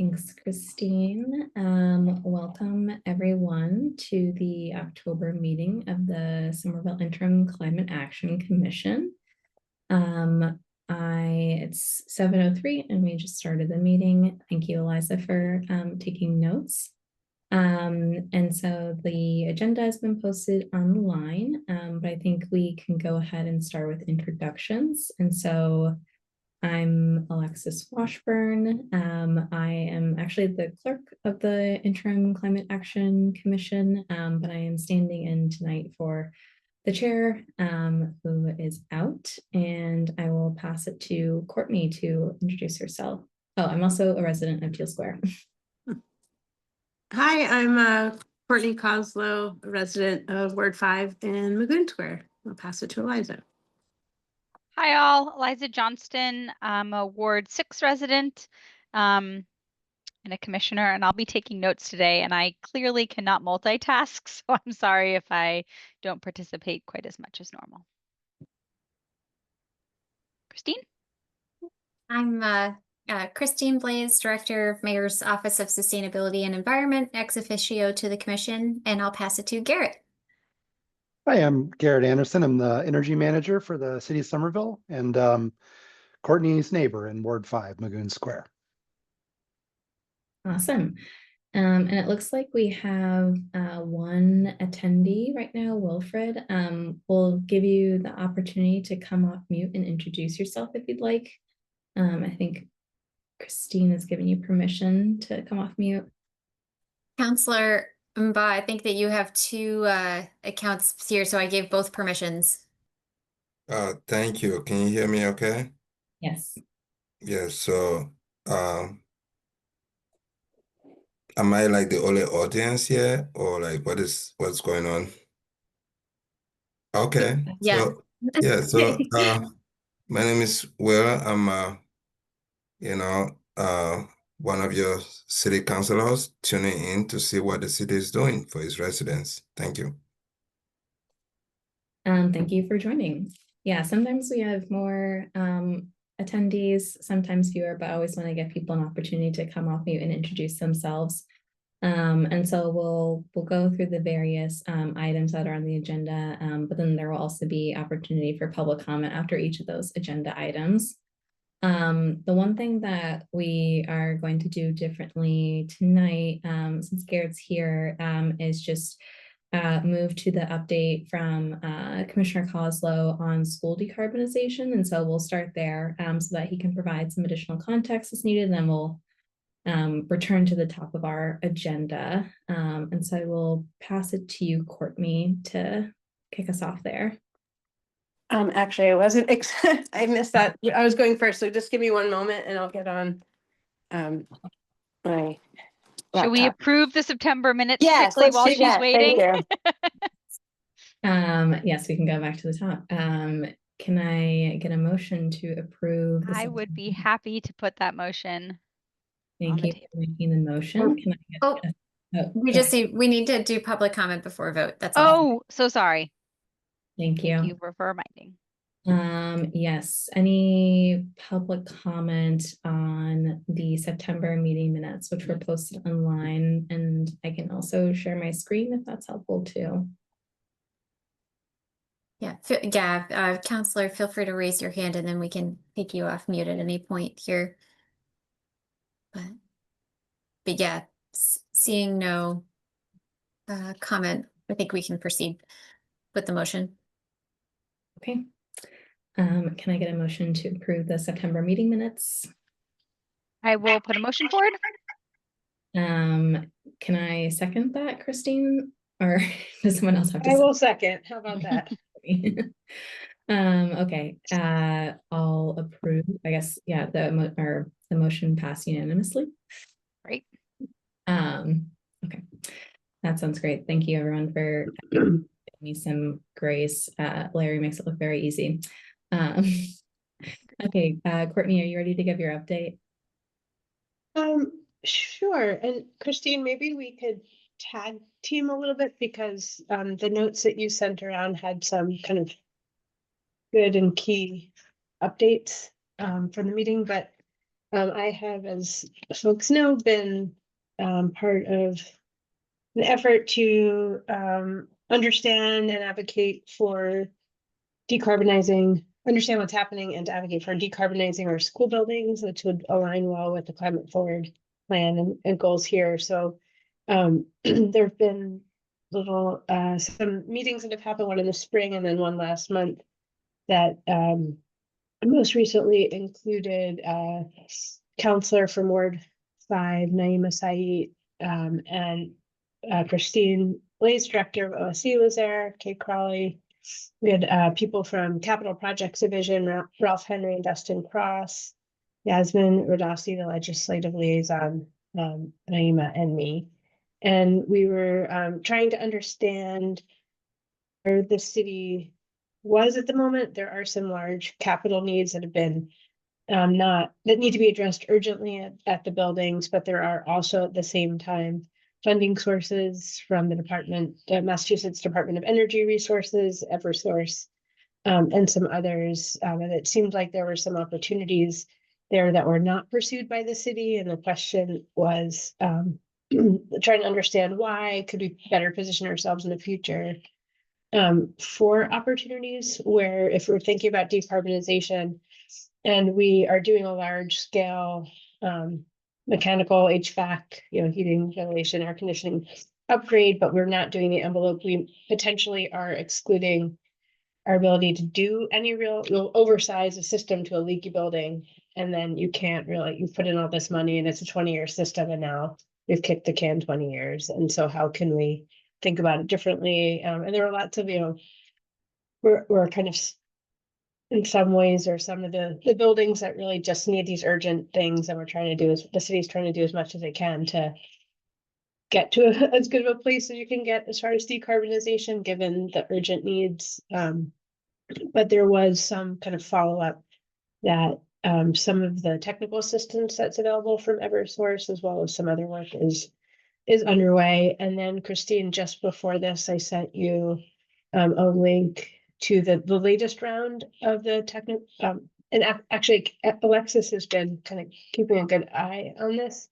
Thanks, Christine. Welcome everyone to the October meeting of the Somerville Interim Climate Action Commission. It's 7:03 and we just started the meeting. Thank you, Eliza, for taking notes. And so the agenda has been posted online, but I think we can go ahead and start with introductions. And so I'm Alexis Washburn. I am actually the clerk of the Interim Climate Action Commission, but I am standing in tonight for the chair, who is out, and I will pass it to Courtney to introduce herself. Oh, I'm also a resident of Teal Square. Hi, I'm Courtney Coslow, a resident of Ward 5 in Magoon Square. I'll pass it to Eliza. Hi all, Eliza Johnston. I'm a Ward 6 resident and a commissioner, and I'll be taking notes today, and I clearly cannot multitask, so I'm sorry if I don't participate quite as much as normal. Christine? I'm Christine Blaze, Director of Mayor's Office of Sustainability and Environment, ex officio to the Commission, and I'll pass it to Garrett. Hi, I'm Garrett Anderson. I'm the Energy Manager for the City of Somerville and Courtney's neighbor in Ward 5, Magoon Square. Awesome. And it looks like we have one attendee right now, Wilfred. We'll give you the opportunity to come off mute and introduce yourself if you'd like. I think Christine has given you permission to come off mute. Counselor Mba, I think that you have two accounts here, so I gave both permissions. Thank you. Can you hear me okay? Yes. Yes, so am I like the only audience here, or like what's going on? Okay. Yeah. So my name is Will. I'm one of your city councilors tuning in to see what the city is doing for its residents. Thank you. Thank you for joining. Yeah, sometimes we have more attendees, sometimes fewer, but I always want to give people an opportunity to come off mute and introduce themselves. And so we'll go through the various items that are on the agenda, but then there will also be opportunity for public comment after each of those agenda items. The one thing that we are going to do differently tonight, since Garrett's here, is just move to the update from Commissioner Coslow on school decarbonization. And so we'll start there so that he can provide some additional context as needed, and then we'll return to the top of our agenda. And so I will pass it to you, Courtney, to kick us off there. Actually, I wasn't, I missed that. I was going first, so just give me one moment and I'll get on my Should we laptop. approve the September minutes Yes, quickly let's while do she's that. waiting? Thank you. Yes, we can go back to the top. Can I get a motion to approve? I would be happy to put that motion. Thank you for making the motion. Can I get we need to do public comment before vote. That's all. Oh, so sorry. Thank you. Thank you for reminding. Yes, any public comment on the September meeting minutes, which were posted online, and I can also share my screen if that's helpful too. Yeah, Counselor, feel free to raise your hand and then we can take you off mute at any point here. But yeah, seeing no comment, I think we can proceed with the motion. Okay. Can I get a motion to approve the September meeting minutes? I will put a motion forward. Can I second that, Christine? Or does someone else have to? I will second. How about that? Okay. I'll approve. I guess, yeah, the motion passed unanimously. Great. Okay. That sounds great. Thank you everyone for giving me some grace. Larry makes it look very easy. Okay, Courtney, are you ready to give your update? Sure. And Christine, maybe we could tag team a little bit, because the notes that you sent around had some kind of good and key updates from the meeting, but I have, as folks know, been part of an effort to understand and advocate for understand what's happening and to advocate for decarbonizing our school buildings, which would align well with the climate forward plan and goals here. So there have been some meetings that have happened, one in the spring and then one last month, that most recently included counselor from Ward 5, Naima Saeed, and Christine Blaze, director of OSC, was there, Kate Crawley. We had people from Capital Projects Division, Ralph Henry and Dustin Cross, Yasmin Radasi, the legislative liaison, Naima, and me. And we were trying to understand where the city was at the moment. There are some large capital needs that have been that need to be addressed urgently at the buildings, but there are also at the same time funding sources from the Massachusetts Department of Energy Resources, Eversource, and some others. And it seemed like there were some opportunities there that were not pursued by the city. And the question was trying to understand why. Could we better position ourselves in the future for opportunities where, if we're thinking about decarbonization and we are doing a large scale mechanical HVAC, heating, ventilation, air conditioning upgrade, but we're not doing the envelope, we potentially are excluding our ability to do any you'll oversize a system to a leaky building, and then you can't really, you've put in all this money and it's a 20-year system, and now we've kicked the can 20 years. And so how can we think about it differently? And there are lots of, we're kind of, in some ways, or some of the buildings that really just need these urgent things, and we're trying to do the city's trying to do as much as they can to get to as good of a place as you can get as far as decarbonization, given the urgent needs. But there was some kind of follow-up that some of the technical assistance that's available from Eversource, as well as some other work, is underway. And then, Christine, just before this, I sent you a link to the latest round of the technical, and actually Alexis has been kind of keeping a good eye on this.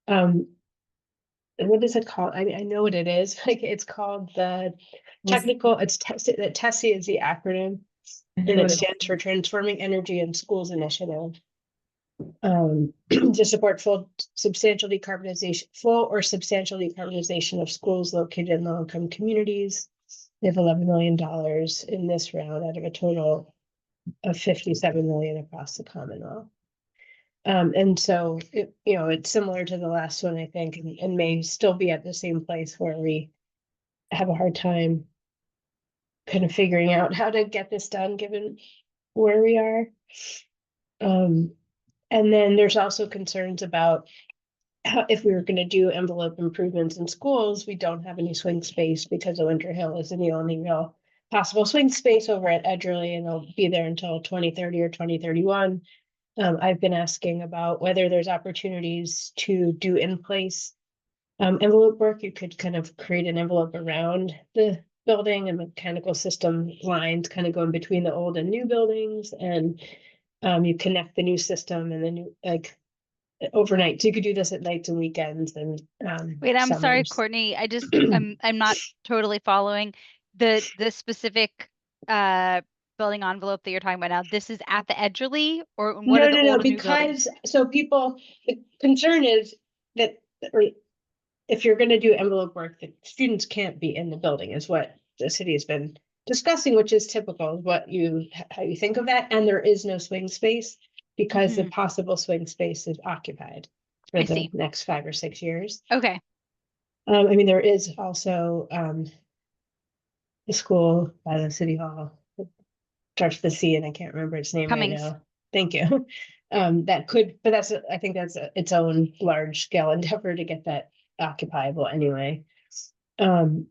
What is it called? I mean, I know what it is. Like, it's called the technical, it's TESI is the acronym, and it stands for Transforming Energy in Schools Initiative. To support full or substantial decarbonization of schools located in low-income communities. They have $11 million in this round out of a total of 57 million across the Commonwealth. And so it's similar to the last one, I think, and may still be at the same place where we have a hard time kind of figuring out how to get this done given where we are. And then there's also concerns about how, if we were going to do envelope improvements in schools, we don't have any swing space because the Winter Hill isn't the only real possible swing space over at Edgerly, and they'll be there until 2030 or 2031. I've been asking about whether there's opportunities to do in-place envelope work. You could kind of create an envelope around the building, and mechanical system lines kind of go in between the old and new buildings, and you connect the new system and the new, like, overnight. So you could do this at nights and weekends and Wait, I'm sorry, summers. Courtney. I just I'm not totally following the specific building envelope that you're talking about now. This is at the Edgerly, or what are the old and new buildings? Because so people, the concern is that, or if you're going to do envelope work, the students can't be in the building, is what the city has been discussing, which is typical of how you think of that. And there is no swing space because the possible swing space is occupied for the next 5 or 6 years. Okay. I mean, there is also the school by the city hall, starts with the C, and I can't remember its name right now. Thank you. That could, but I think that's its own large scale endeavor to get that occupiable anyway. And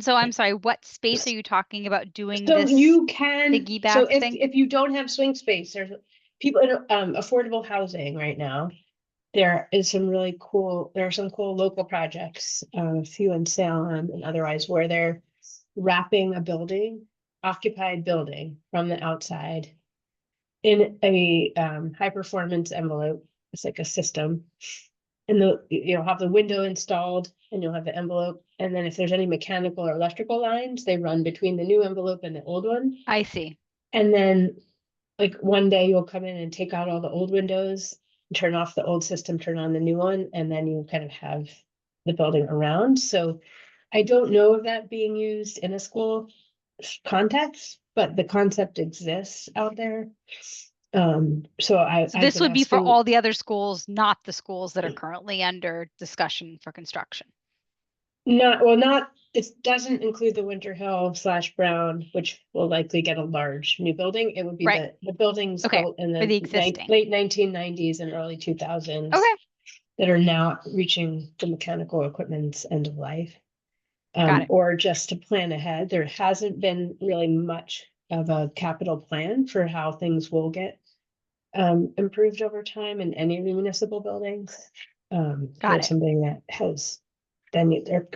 so I'm sorry, what space are you talking about doing So this you can, piggyback so thing? if you don't have swing space, there's people in affordable housing right now. There are some cool local projects, a few in Salem and otherwise, where they're wrapping a occupied building from the outside in a high performance envelope it's like a system. And you'll have the window installed and you'll have the envelope. And then if there's any mechanical or electrical lines, they run between the new envelope and the old one. I see. And then like one day you'll come in and take out all the old windows, turn off the old system, turn on the new one, and then you kind of have the building around. So I don't know of that being used in a school context, but the concept exists out there. So I've This been would be for asking- all the other schools, not the schools that are currently under discussion for construction. Not, it doesn't include the Winter Hill / Brown, which will likely get a large new building. It would be Right. the buildings Okay, built in for the the existing. late 1990s and early 2000s. Okay, That are now reaching the mechanical equipment's end of life. Got it. Or just to plan ahead, there hasn't been really much of a capital plan for how things will get improved over time in any of the municipal buildings. Got It's it. something that has, then they're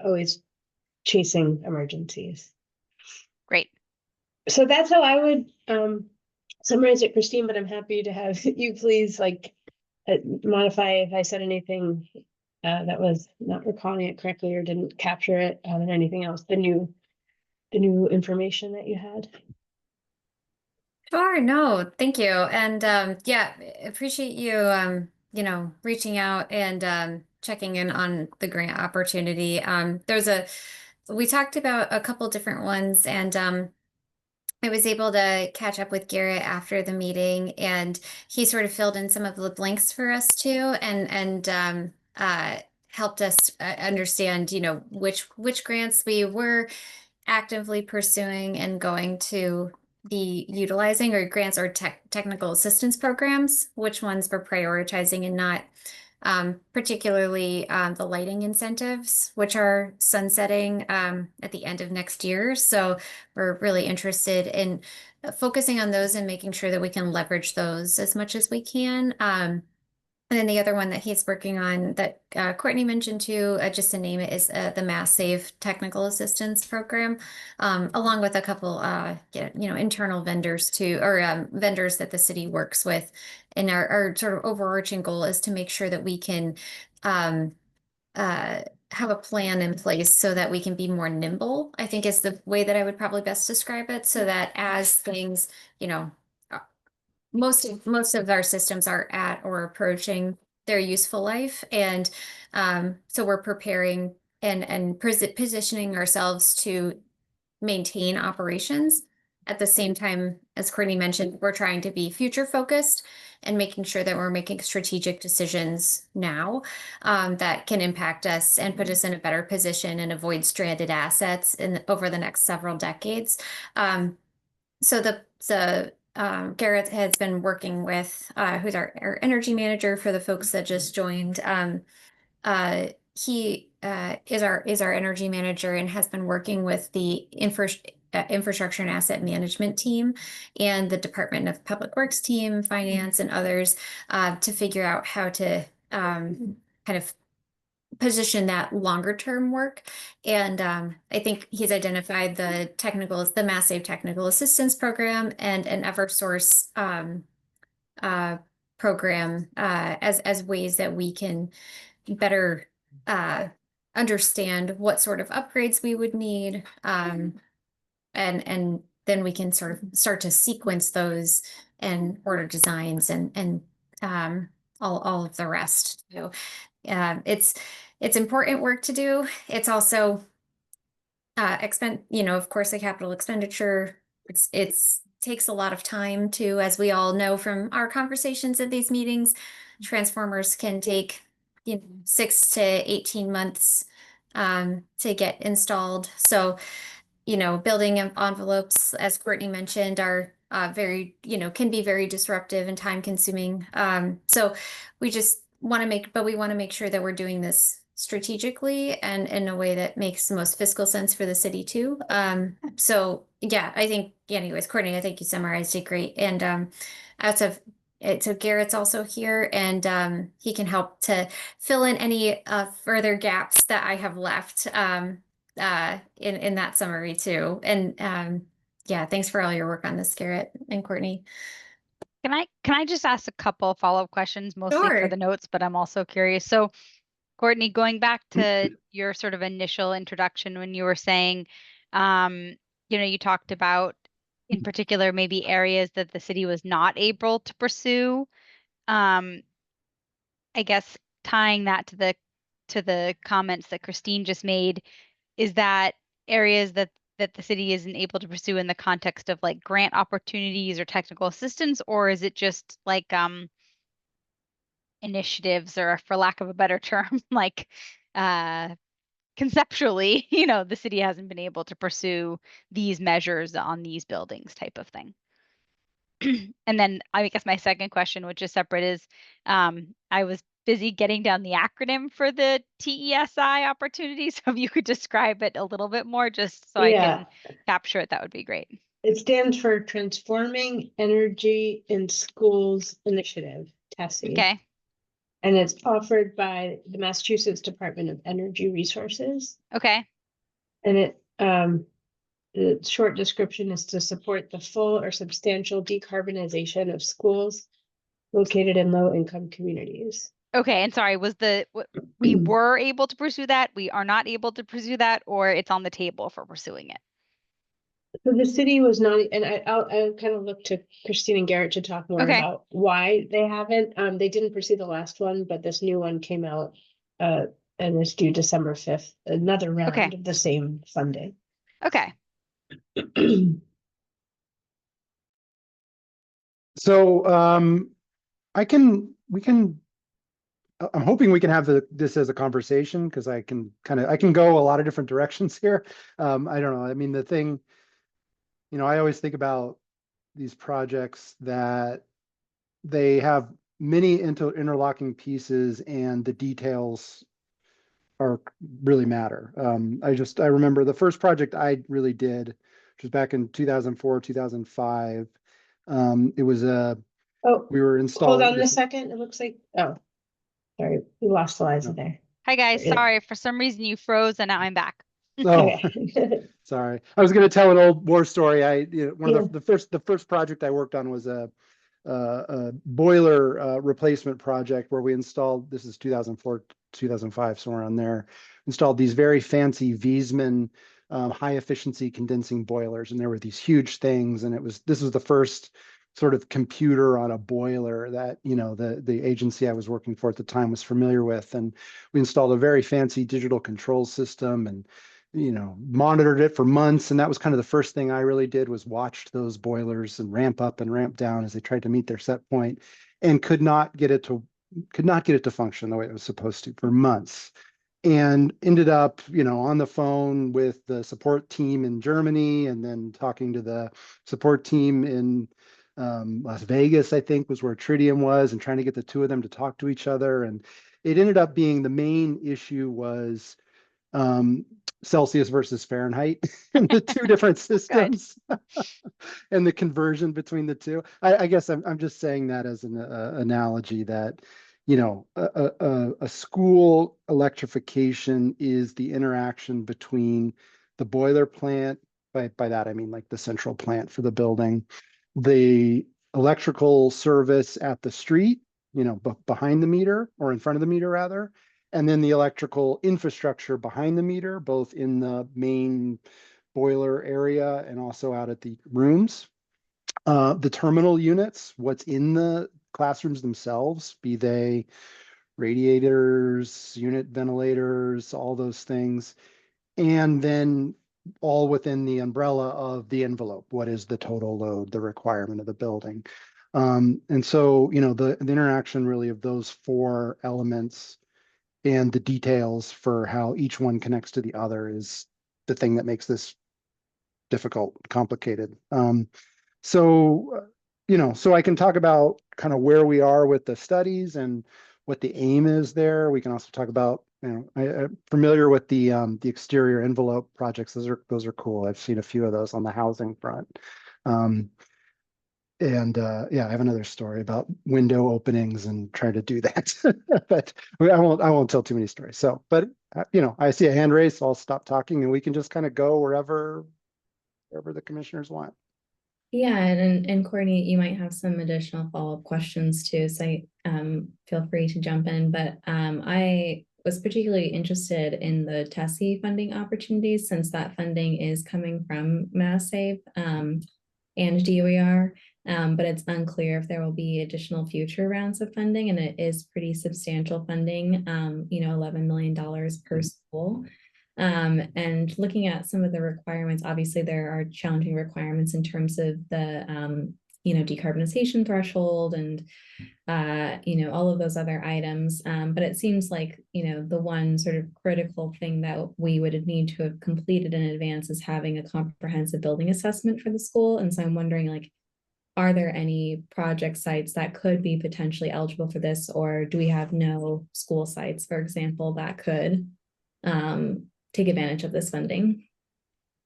always chasing emergencies. Great. So that's how I would summarize it, Christine, but I'm happy to have you please modify if I said anything that was not recalling it correctly or didn't capture it, and anything else, the new information that you had. Sure, no, thank you. And yeah, appreciate you you know, reaching out and checking in on the grant opportunity. We talked about a couple different ones, and I was able to catch up with Garrett after the meeting, and he sort of filled in some of the blanks for us too, and helped us understand, you know, which grants we were actively pursuing and going to be utilizing, or grants or technical assistance programs, which ones we're prioritizing and not. Particularly the lighting incentives, which are sunsetting at the end of next year. So we're really interested in focusing on those and making sure that we can leverage those as much as we can. And then the other one that he's working on that Courtney mentioned too, just to name it, is the Mass Save Technical Assistance Program, along with a couple, internal vendors too, or vendors that the city works with. And our sort of overarching goal is to make sure that we can have a plan in place so that we can be more nimble, I think is the way that I would probably best describe it, so that as things, you know, most of our systems are at or approaching their useful life, and so we're preparing and positioning ourselves to maintain operations. At the same time, as Courtney mentioned, we're trying to be future focused and making sure that we're making strategic decisions now that can impact us and put us in a better position and avoid stranded assets over the next several decades. So Garrett has been working with who's our energy manager for the folks that just joined. He is our energy manager and has been working with the infrastructure and asset management team and the Department of Public Works team, finance, and others to figure out how to kind of position that longer term work. And I think he's identified the Mass Save Technical Assistance Program and an Eversource program as ways that we can better understand what sort of upgrades we would need, and then we can sort of start to sequence those and order designs and all of the rest. So it's important work to do. It's also of course, the capital expenditure. It's takes a lot of time to, as we all know from our conversations at these meetings, transformers can take 6 to 18 months to get installed. So, building envelopes, as Courtney mentioned, are can be very disruptive and time consuming. So we just want to make sure that we're doing this strategically and in a way that makes the most fiscal sense for the city too. So yeah, I think, anyways, Courtney, I think you summarized it great. And so Garrett's also here, and he can help to fill in any further gaps that I have left in that summary too. And yeah, thanks for all your work on this, Garrett and Courtney. Can I just ask a couple follow-up questions, mostly for Sure. the notes, but I'm also curious. So, Courtney, going back to your sort of initial introduction when you were saying, you talked about in particular maybe areas that the city was not able to pursue. I guess tying that to the comments that Christine just made, is that areas that the city isn't able to pursue in the context of like grant opportunities or technical assistance, or is it just like initiatives, or for lack of a better term, like uh conceptually, the city hasn't been able to pursue these measures on these buildings type of thing. And then I guess my second question, which is separate, is I was busy getting down the acronym for the TESI opportunity. So if you could describe it a little bit more, just so I Yeah. can capture it, that would be great. It stands for Transforming Energy in Schools Initiative, TESI. Okay. And it's offered by the Massachusetts Department of Energy Resources. Okay. And the short description is to support the full or substantial decarbonization of schools located in low-income communities. Okay. And sorry, we were able to pursue that, we are not able to pursue that, or it's on the table for pursuing it? So the city was not, and I'll kind of look to Christine and Garrett to talk more Okay. about why they haven't. They didn't pursue the last one, but this new one came out, and it's due December 5th, another round Okay. of the same funding. Okay. So I'm hoping we can have this as a conversation, because I can go a lot of different directions here. I don't know. I mean, the thing, I always think about these projects that they have many interlocking pieces, and the details really matter. I remember the first project I really did, which was back in 2004, 2005. It was we were Hold installing on a second. It looks like, sorry, we lost Eliza there. Hi guys, Yeah. sorry, for some reason you froze and now I'm back. Oh, Okay. sorry. I was going to tell an old war story. One Yeah. of the first project I worked on was a boiler replacement project where we installed, this is 2004, 2005, somewhere on there, installed these very fancy Wiesmann high efficiency condensing boilers. And there were these huge things. And this was the first sort of computer on a boiler that, the agency I was working for at the time was familiar with. And we installed a very fancy digital control system and monitored it for months. And that was kind of the first thing I really did, was watched those boilers and ramp up and ramp down as they tried to meet their set point, and could not get it to function the way it was supposed to for months. And ended up, on the phone with the support team in Germany, and then talking to the support team in Las Vegas, I think was where Tritium was, and trying to get the two of them to talk to each other. And it ended up being, the main issue was Celsius versus Fahrenheit and the two different systems and the conversion between the two. I guess I'm just saying that as an analogy that, a school electrification is the interaction between the boiler plant, by that I mean like the central plant for the building, the electrical service at the street, behind the meter, or in front of the meter rather, and then the electrical infrastructure behind the meter, both in the main boiler area and also out at the rooms. The terminal units, what's in the classrooms themselves, be they radiators, unit ventilators, all those things. And then all within the umbrella of the envelope. What is the total load, the requirement of the building? And so, the interaction really of those four elements and the details for how each one connects to the other is the thing that makes this difficult, complicated. So I can talk about kind of where we are with the studies and what the aim is there. We can also talk about, I'm familiar with the exterior envelope projects. Those are cool. I've seen a few of those on the housing front. Yeah, I have another story about window openings and trying to do that, but I won't tell too many stories. So, but I see a hand raised, so I'll stop talking and we can just kind of go wherever the commissioners want. Yeah, and Courtney, you might have some additional follow-up questions too, so feel free to jump in. But I was particularly interested in the TESI funding opportunities since that funding is coming from Mass Save and DOER, but it's unclear if there will be additional future rounds of funding, and it is pretty substantial funding, $11 million per school. And looking at some of the requirements, obviously there are challenging requirements in terms of the decarbonization threshold and all of those other items. But it seems like the one sort of critical thing that we would need to have completed in advance is having a comprehensive building assessment for the school. And so I'm wondering, like, are there any project sites that could be potentially eligible for this, or do we have no school sites, for example, that could take advantage of this funding?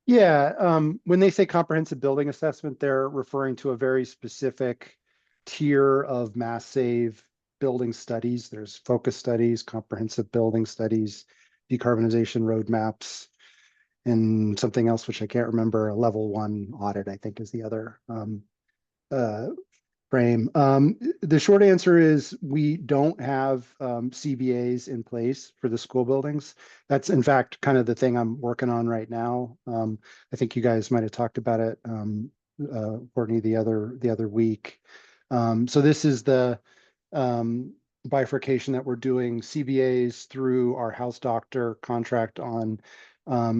Yeah, when they say comprehensive building assessment, they're referring to a very specific tier of Mass Save building studies. There's focus studies, comprehensive building studies, decarbonization roadmaps, and something else which I can't remember. A level 1 audit, I think, is the other frame. The short answer is we don't have CBAs in place for the school buildings. That's in fact kind of the thing I'm working on right now. I think you guys might have talked about it, Courtney, the other week. So this is the bifurcation that we're doing: CBAs through our house doctor contract on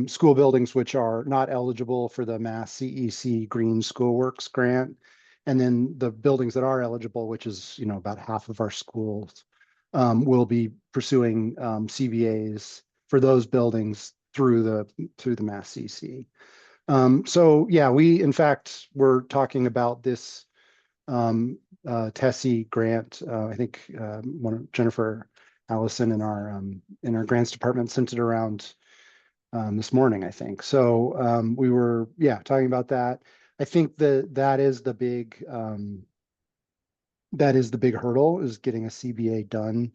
school buildings which are not eligible for the Mass CEC Green Schoolworks grant. And then the buildings that are eligible, which is about half of our schools, will be pursuing CBAs for those buildings through the Mass CC. So yeah, we in fact were talking about this TESI grant. I think Jennifer Allison in our grants department sent it around this morning, I think. So we were talking about that. I think that is the big hurdle, is getting a CBA done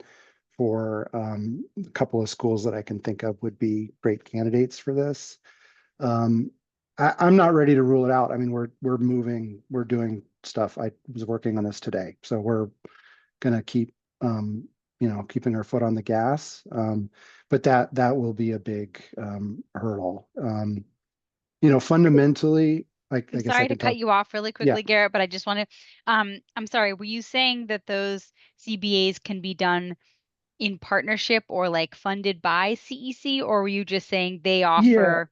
for a couple of schools that I can think of would be great candidates for this. I'm not ready to rule it out. I mean, we're moving, we're doing stuff. I was working on this today, so we're gonna keep keeping our foot on the gas. But that will be a big hurdle. Fundamentally, I I'm guess I sorry to can cut talk. you off really Yeah. quickly, Garrett, but I just want to, I'm sorry, were you saying that those CBAs can be done in partnership or like funded by CEC, or were you just saying they Yeah. offer?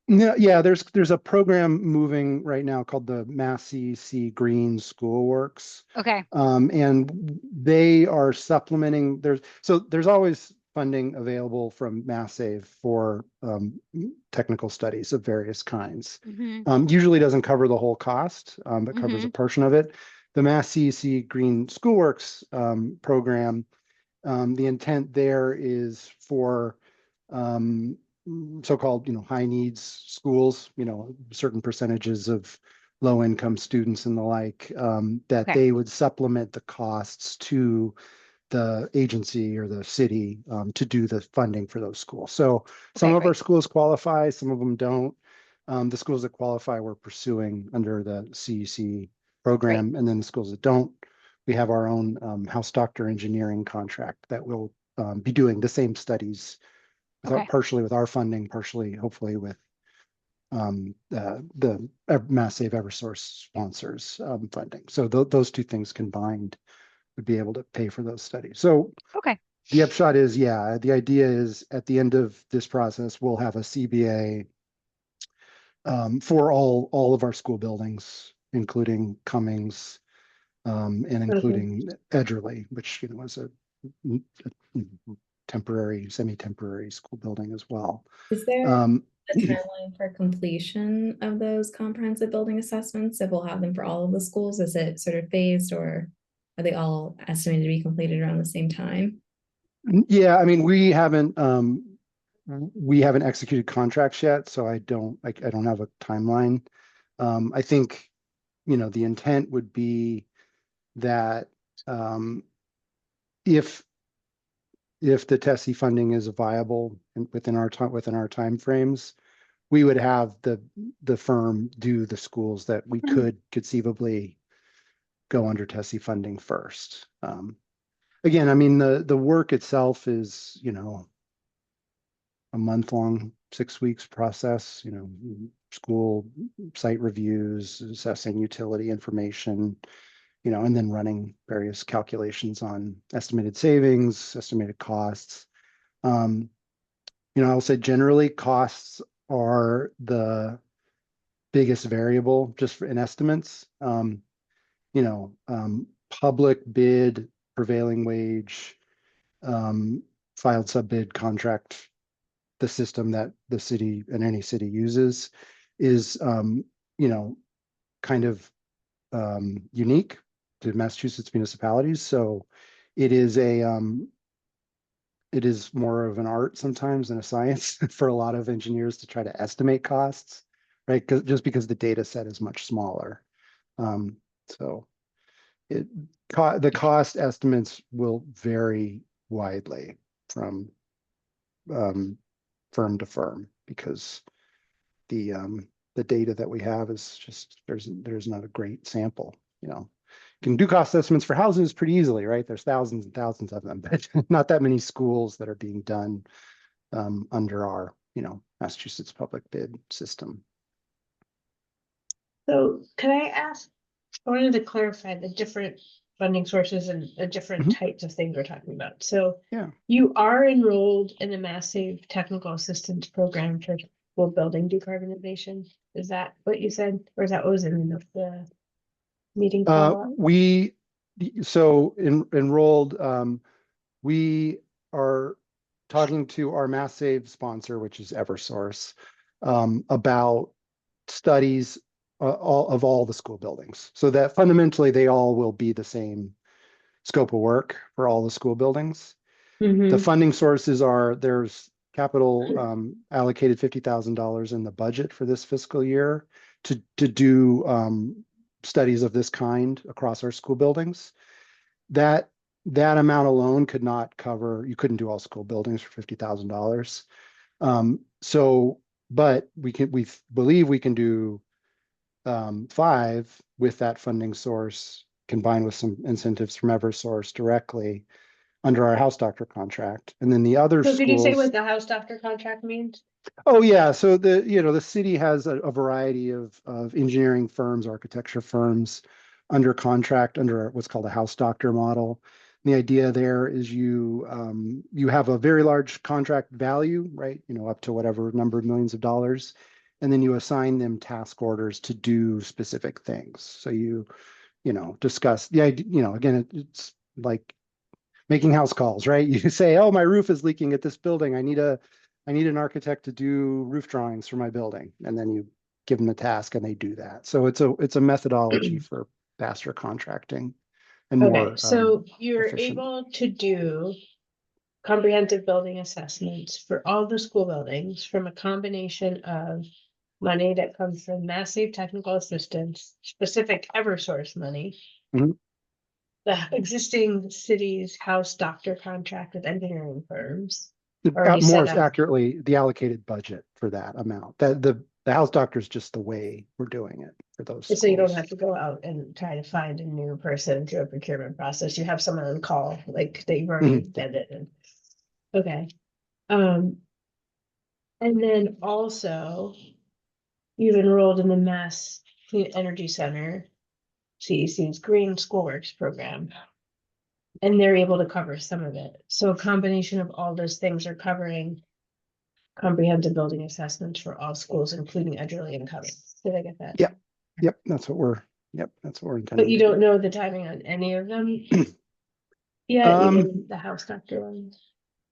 No, yeah, there's a program moving right now called the Mass CEC Green Schoolworks. Okay. And they are supplementing. There's always funding available from Mass Save for technical studies of various kinds. Usually doesn't cover the whole cost, but covers a portion of it. The Mass CEC Green Schoolworks program, the intent there is for so-called high needs schools, certain percentages of low income students and the like, that Okay. they would supplement the costs to the agency or the city to do the funding for those schools. So some of our schools qualify, some of them don't. The schools that qualify we're pursuing under the CEC program, and then the schools that don't, we have our own house doctor engineering contract that will be doing the same studies, partially with our funding, partially hopefully with the Mass Save Eversource sponsors funding. So those two things combined would be able to pay for those studies. So the upshot is, the idea is at the end of this process, we'll have a CBA for all of our school buildings, including Cummings and including Edgerly, which was a temporary, semi-temporary school building as well. Is there a timeline for completion of those comprehensive building assessments? If we'll have them for all of the schools, is it sort of phased, or are they all estimated to be completed around the same time? Yeah, I mean, we haven't executed contracts yet, so I don't have a timeline. I think the intent would be that if the TESI funding is viable within our time frames, we would have the firm do the schools that we could conceivably go under TESI funding first. Again, I mean, the work itself is, you know, a month-long, 6 weeks process, you know, school site reviews, assessing utility information, you know, and then running various calculations on estimated savings, estimated costs. You know, I'll say generally costs are the biggest variable just in estimates. You know, public bid, prevailing wage, filed sub-bid contract, the system that the city and any city uses is, you know, kind of unique to Massachusetts municipalities. So it is it is more of an art sometimes than a science for a lot of engineers to try to estimate costs, right? Just because the data set is much smaller. So the cost estimates will vary widely from firm to firm because the data that we have is just there's not a great sample. You know, you can do cost estimates for houses pretty easily, right? There's thousands and thousands of them, but not that many schools that are being done under our, you know, Massachusetts public bid system. So can I ask, I wanted to clarify the different funding sources and the different types of things we're talking about. So Yeah. you are enrolled in a massive technical assistance program for school building decarbonization. Is that what you said? Or is that what was in the meeting follow-up? Enrolled, we are talking to our Mass Save sponsor, which is Eversource, about studies all the school buildings, so that fundamentally they all will be the same scope of work for all the school buildings. The funding sources are, there's capital allocated $50,000 in the budget for this fiscal year to do studies of this kind across our school buildings. That amount alone could not cover, you couldn't do all school buildings for $50,000. But we believe we can do 5 with that funding source combined with some incentives from Eversource directly under our house doctor contract. And then the other So schools. could you say what the house doctor contract means? Oh yeah, so the city has a variety of engineering firms, architecture firms under contract under what's called a house doctor model. And the idea there is you have a very large contract value, right? You know, up to whatever number of millions of dollars, and then you assign them task orders to do specific things. So you know, discuss the idea. You know, again, it's like making house calls, right? You say, oh, my roof is leaking at this building. I need an architect to do roof drawings for my building. And then you give them the task and they do that. So it's a methodology for faster contracting and more Okay, so you're efficient. able to do comprehensive building assessments for all the school buildings from a combination of money that comes from massive technical assistance, specific Eversource money, Mhm. the existing city's house doctor contract with engineering firms. Already More set up. accurately, the allocated budget for that amount. That the house doctor is just the way we're doing it for those schools. So you don't have to go out and try to find a new person through a procurement process. You have someone on call, like that you've already vetted and. Okay. And then also you've enrolled in the Mass Clean Energy Center, CEC's Green Schoolworks program. And they're able to cover some of it. So a combination of all those things are covering comprehensive building assessments for all schools, including Edgerly and Cummings. Did I get that? Yep, that's what we're intending. But you to don't do. know the timing on any of them? Yeah, even the house doctor ones.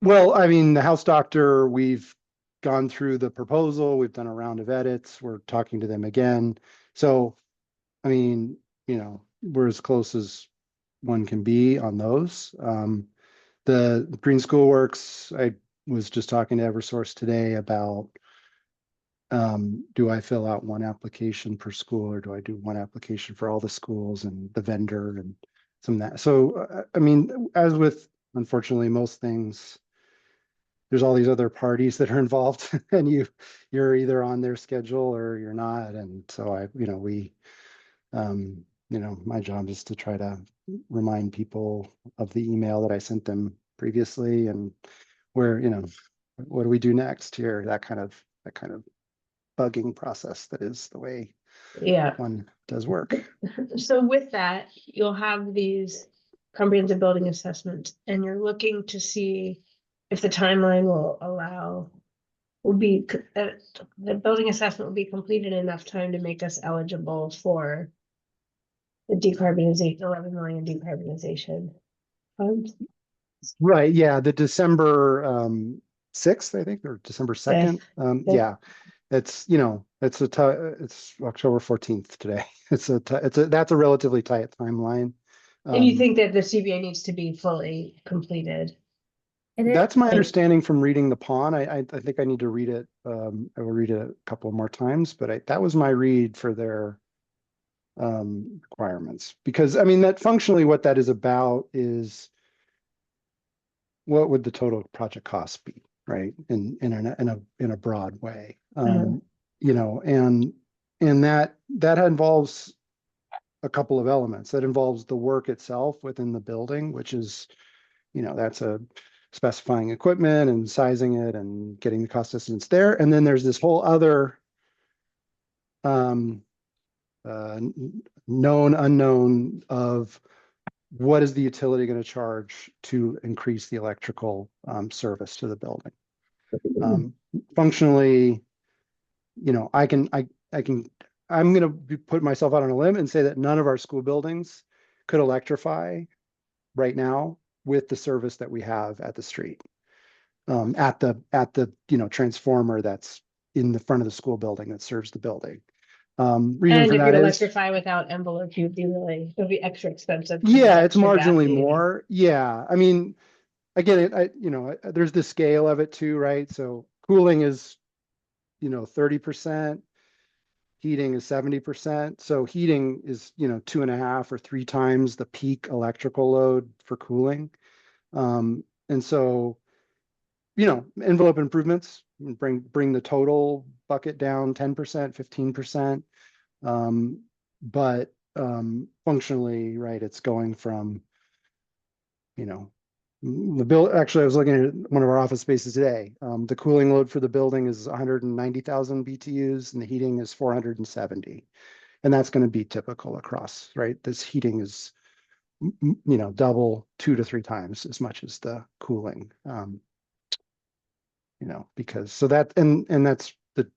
Well, I mean, the house doctor, we've gone through the proposal, we've done a round of edits, we're talking to them again. So, I mean, you know, we're as close as one can be on those. The Green School Works, I was just talking to Eversource today about, do I fill out one application per school or do I do one application for all the schools and the vendor and some of that. So, I mean, as with, unfortunately, most things, there's all these other parties that are involved and you're either on their schedule or you're not. And so my job is to try to remind people of the email that I sent them previously and where, what do we do next here? That kind of bugging process that is the way Yeah. one does work. So with that, you'll have these comprehensive building assessments and you're looking to see if the timeline the building assessment will be completed in enough time to make us eligible for the decarbonization, 11 million decarbonization funds. Right, yeah, the December 6th, I think, or December 2nd. Fifth. Yeah, it's it's October 14th today. That's a relatively tight timeline. And you think that the CBA needs to be fully completed? That's my understanding from reading the PON. I think I need to read it. I will read it a couple more times, but that was my read for their requirements. Because I mean, that functionally what that is about is what would the total project cost be, right? In a broad way. And that involves a couple of elements. That involves the work itself within the building, which is, that's a specifying equipment and sizing it and getting the cost estimates there. And then there's this whole other known unknown of what is the utility going to charge to increase the electrical service to the building. Functionally, I'm going to put myself out on a limb and say that none of our school buildings could electrify right now with the service that we have at the street, at the transformer that's in the front of the school building that serves the building. Reason And for if that you is, electrify without envelope, it would be extra expensive. yeah, it's marginally more. Yeah, I mean, again, there's the scale of it too, right? So cooling is, 30%. Heating is 70%. So heating is, 2.5 or 3 times the peak electrical load for cooling. And so, envelope improvements bring the total bucket down 10%, 15%. But functionally, right, it's going from, actually, I was looking at one of our office spaces today. The cooling load for the building is 190,000 BTUs and the heating is 470. And that's going to be typical across, right? This heating is, double 2 to 3 times as much as the cooling. Because so that, and that's the,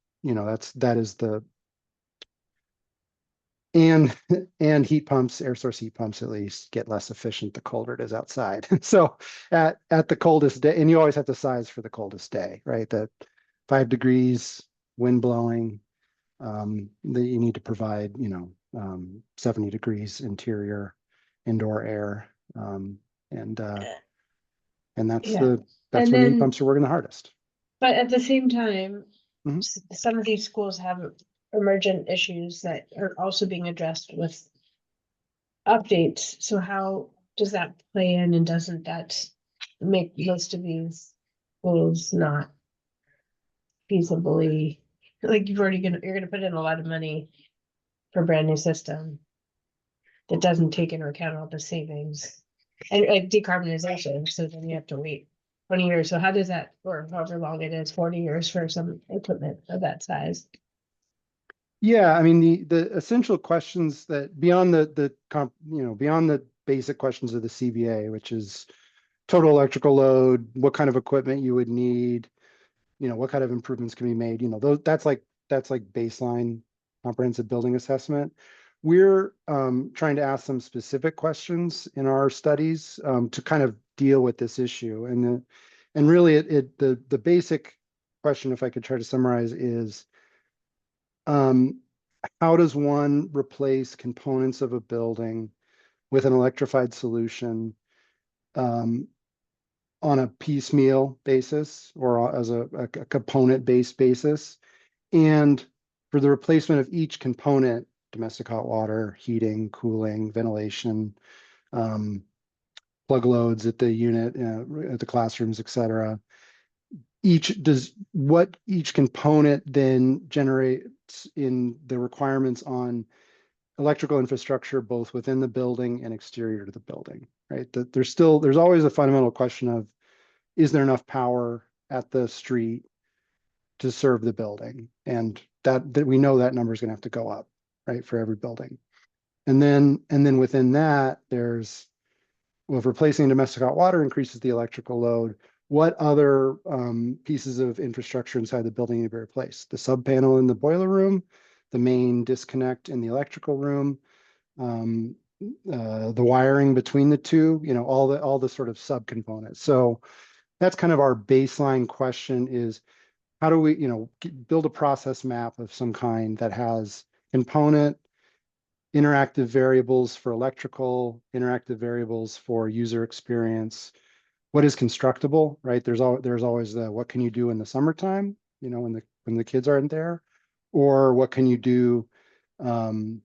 that is the, and heat pumps, air source heat pumps at least get less efficient the colder it is outside. So at the coldest day, and you always have to size for the coldest day, right? That 5 degrees, wind blowing, that you need to provide, 70 degrees indoor air. And that's that's when heat pumps are working the hardest. But at the same time, Mhm. some of these schools have emergent issues that are also being addressed with updates. So how does that play in, and doesn't that make most of these schools not feasibly, like you're gonna put in a lot of money for a brand new system that doesn't take into account all the savings and like decarbonization, so then you have to wait 20 years. So how does that, or however long it is, 40 years for some equipment of that size? Yeah, I mean, the essential questions that beyond beyond the basic questions of the CBA, which is total electrical load, what kind of equipment you would need, what kind of improvements can be made, that's like baseline comprehensive building assessment. We're trying to ask some specific questions in our studies to kind of deal with this issue. And really the basic question, if I could try to summarize, is how does one replace components of a building with an electrified solution on a piecemeal basis or as a component-based basis? And for the replacement of each component, domestic hot water, heating, cooling, ventilation, plug loads at the unit, at the classrooms, et cetera, what each component then generates in the requirements on electrical infrastructure, both within the building and exterior to the building, right? That there's always a fundamental question of, is there enough power at the street to serve the building? And that we know that number is going to have to go up, right, for every building. And then within that, there's, well, if replacing domestic hot water increases the electrical load, what other pieces of infrastructure inside the building need to be replaced? The sub panel in the boiler room, the main disconnect in the electrical room, the wiring between the two, you know, all the sort of subcomponents. So that's kind of our baseline question is, how do we, you know, build a process map of some kind that has component, interactive variables for electrical, interactive variables for user experience. What is constructible, right? There's always the, what can you do in the summertime, you know, when the kids aren't there, or what can you do in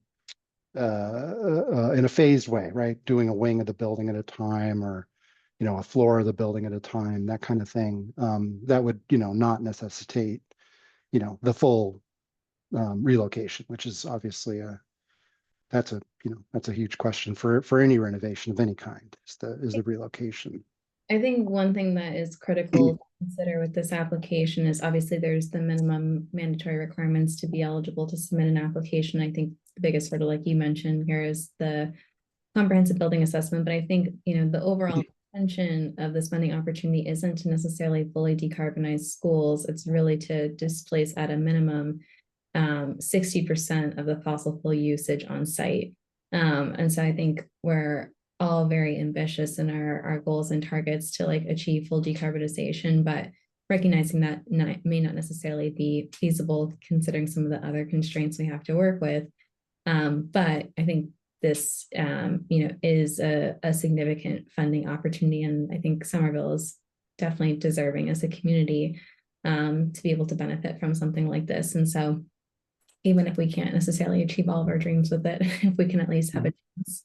a phased way, right? Doing a wing of the building at a time, or, you know, a floor of the building at a time, that kind of thing. That would, you know, not necessitate, you know, the full relocation, which is obviously that's a huge question for any renovation of any kind, is the relocation. I think one thing that is critical to consider with this application is obviously there's the minimum mandatory requirements to be eligible to submit an application. I think the biggest hurdle, like you mentioned here, is the comprehensive building assessment. But I think, you know, the overall intention of this funding opportunity isn't to necessarily fully decarbonize schools. It's really to displace at a minimum 60% of the fossil fuel usage on site. And so I think we're all very ambitious in our goals and targets to like achieve full decarbonization, but recognizing that may not necessarily be feasible considering some of the other constraints we have to work with. But I think this, you know, is a significant funding opportunity, and I think Somerville is definitely deserving as a community to be able to benefit from something like this. And so even if we can't necessarily achieve all of our dreams with it, if we can at least have a chance.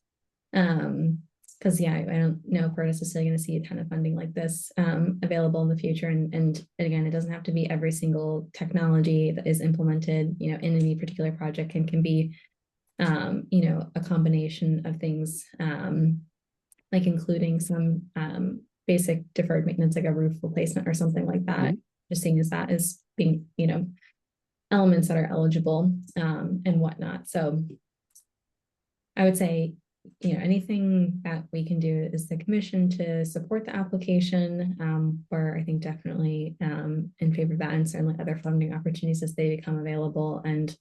Because yeah, I don't know if we're necessarily going to see a ton of funding like this available in the future. And again, it doesn't have to be every single technology that is implemented, you know, in any particular project, and can be, you know, a combination of things, like including some basic deferred maintenance, like a roof replacement or something like that. Just seeing as that is being, you know, elements that are eligible and whatnot. So I would say, you know, anything that we can do as the commission to support the application, we're, I think, definitely in favor of that, and certainly other funding opportunities as they become available. And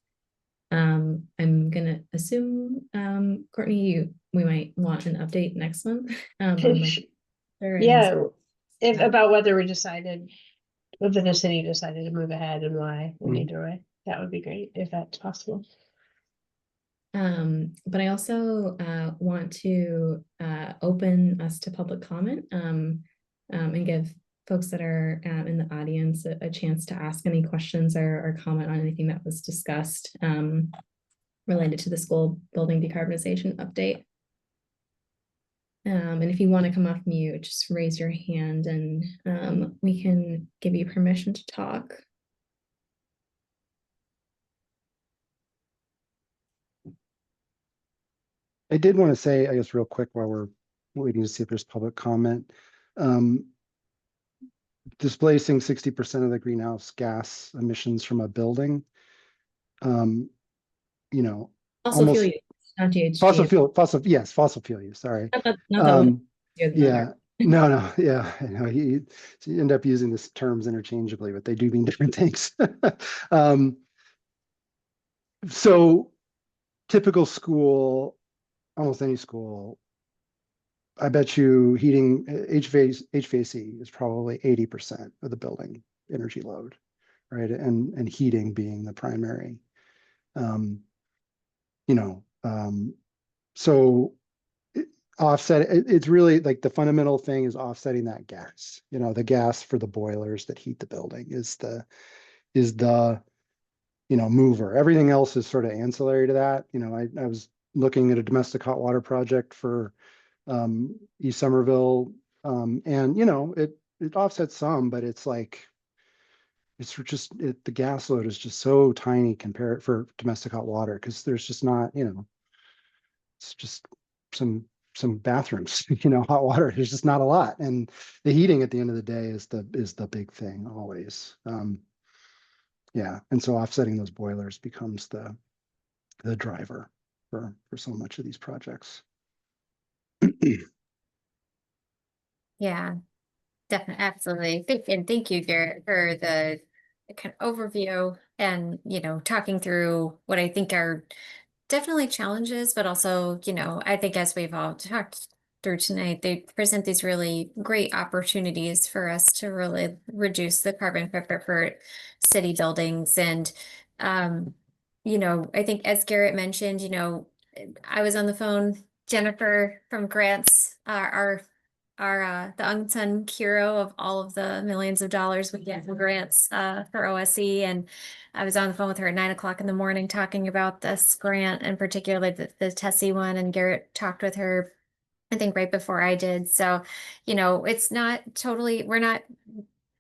I'm gonna assume, Courtney, we might want an update next month. Yeah, about whether the city decided to move ahead and why in either way. That would be great if that's possible. But I also want to open us to public comment and give folks that are in the audience a chance to ask any questions or comment on anything that was discussed related to the school building decarbonization update. And if you want to come off mute, just raise your hand and we can give you permission to talk. I did want to say, I guess, real quick while we're waiting to see if there's public comment, displacing 60% of the greenhouse gas emissions from a building, you know, Fossil fuel use, not GHG. Fossil fuel use, sorry. Yeah, yeah, you know, you end up using these terms interchangeably, but they do mean different things. So typical school, almost any school, I bet you heating, HVAC is probably 80% of the building energy load, right? And heating being the primary, you know, so it's really like the fundamental thing is offsetting that gas, you know, the gas for the boilers that heat the building is the, you know, mover. Everything else is sort of ancillary to that. You know, I was looking at a domestic hot water project for East Somerville, and you know, it offsets some, but it's like, it's just, the gas load is just so tiny compared for domestic hot water, because there's just not, it's just some bathrooms, hot water. There's just not a lot. And the heating at the end of the day is the big thing always. Yeah. And so offsetting those boilers becomes the driver for so much of these projects. Yeah, definitely, absolutely. And thank you, Garrett, for the kind of overview and, talking through what I think are definitely challenges, but also, I think as we've all talked through tonight, they present these really great opportunities for us to really reduce the carbon footprint for city buildings. And, I think as Garrett mentioned, I was on the phone, Jennifer from Grants, the unsung hero of all of the millions of dollars we get from grants for OSE. And I was on the phone with her at 9 o'clock in the morning talking about this grant, and particularly the Tessie one. And Garrett talked with her, I think, right before I did. So, it's not totally,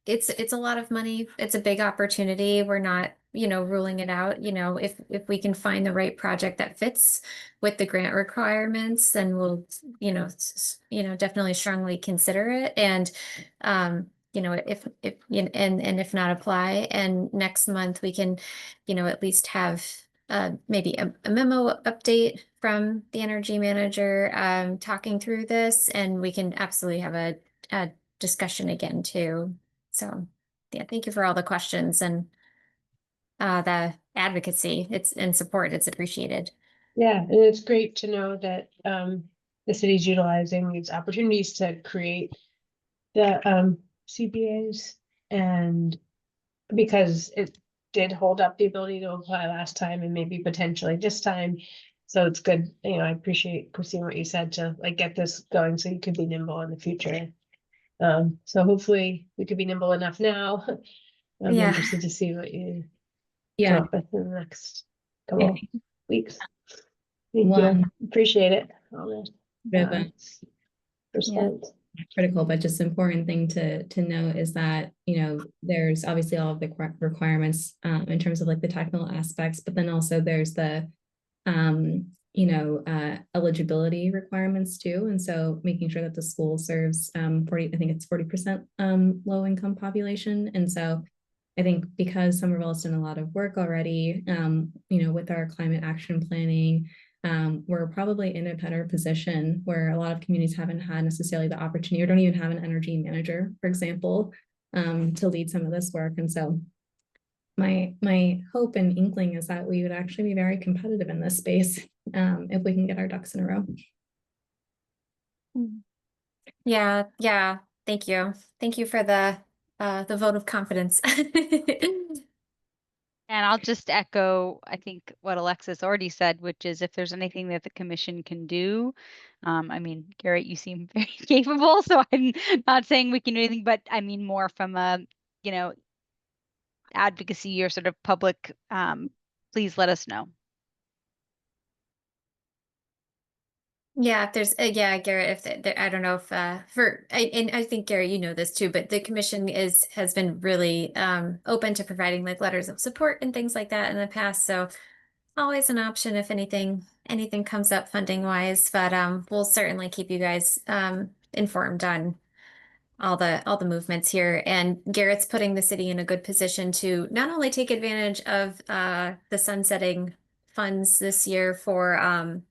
it's a lot of money. It's a big opportunity. We're not, ruling it out. If we can find the right project that fits with the grant requirements, then we'll, definitely strongly consider it. And, if and if not, apply. And next month we can, at least have maybe a memo update from the energy manager talking through this, and we can absolutely have a discussion again too. So yeah, thank you for all the questions and the advocacy. It's and support. It's appreciated. Yeah, and it's great to know that the city's utilizing these opportunities to create the CBAs, and because it did hold up the ability to apply last time and maybe potentially this time. So it's good, I appreciate, Christine, what you said to like get this going so you could be nimble in the future. So hopefully we could be nimble enough now. I'm Yeah. interested to see what you come Yeah. up with in the next couple weeks. Thank One you. Appreciate it. All bit of the a response. critical but just important thing to note is that there's obviously all of the requirements in terms of like the technical aspects, but then also there's the eligibility requirements too. And so making sure that the school serves 40% low income population. And so I think because Somerville's done a lot of work already, with our climate action planning, we're probably in a better position where a lot of communities haven't had necessarily the opportunity or don't even have an energy manager, for example, to lead some of this work. And so my hope and inkling is that we would actually be very competitive in this space if we can get our ducks in a row. Yeah. Thank you. Thank you for the vote of confidence. And I'll just echo, I think, what Alexis already said, which is if there's anything that the commission can do. I mean, Garrett, you seem very capable, so I'm not saying we can do anything, but I mean more from a, advocacy or sort of public, please let us know. Yeah, if there's Garrett, if I don't know if and I think Garrett, you know this too, but the commission has been really open to providing like letters of support and things like that in the past. So always an option if anything comes up funding wise. But we'll certainly keep you guys informed on all the movements here. And Garrett's putting the city in a good position to not only take advantage of the sunsetting funds this year for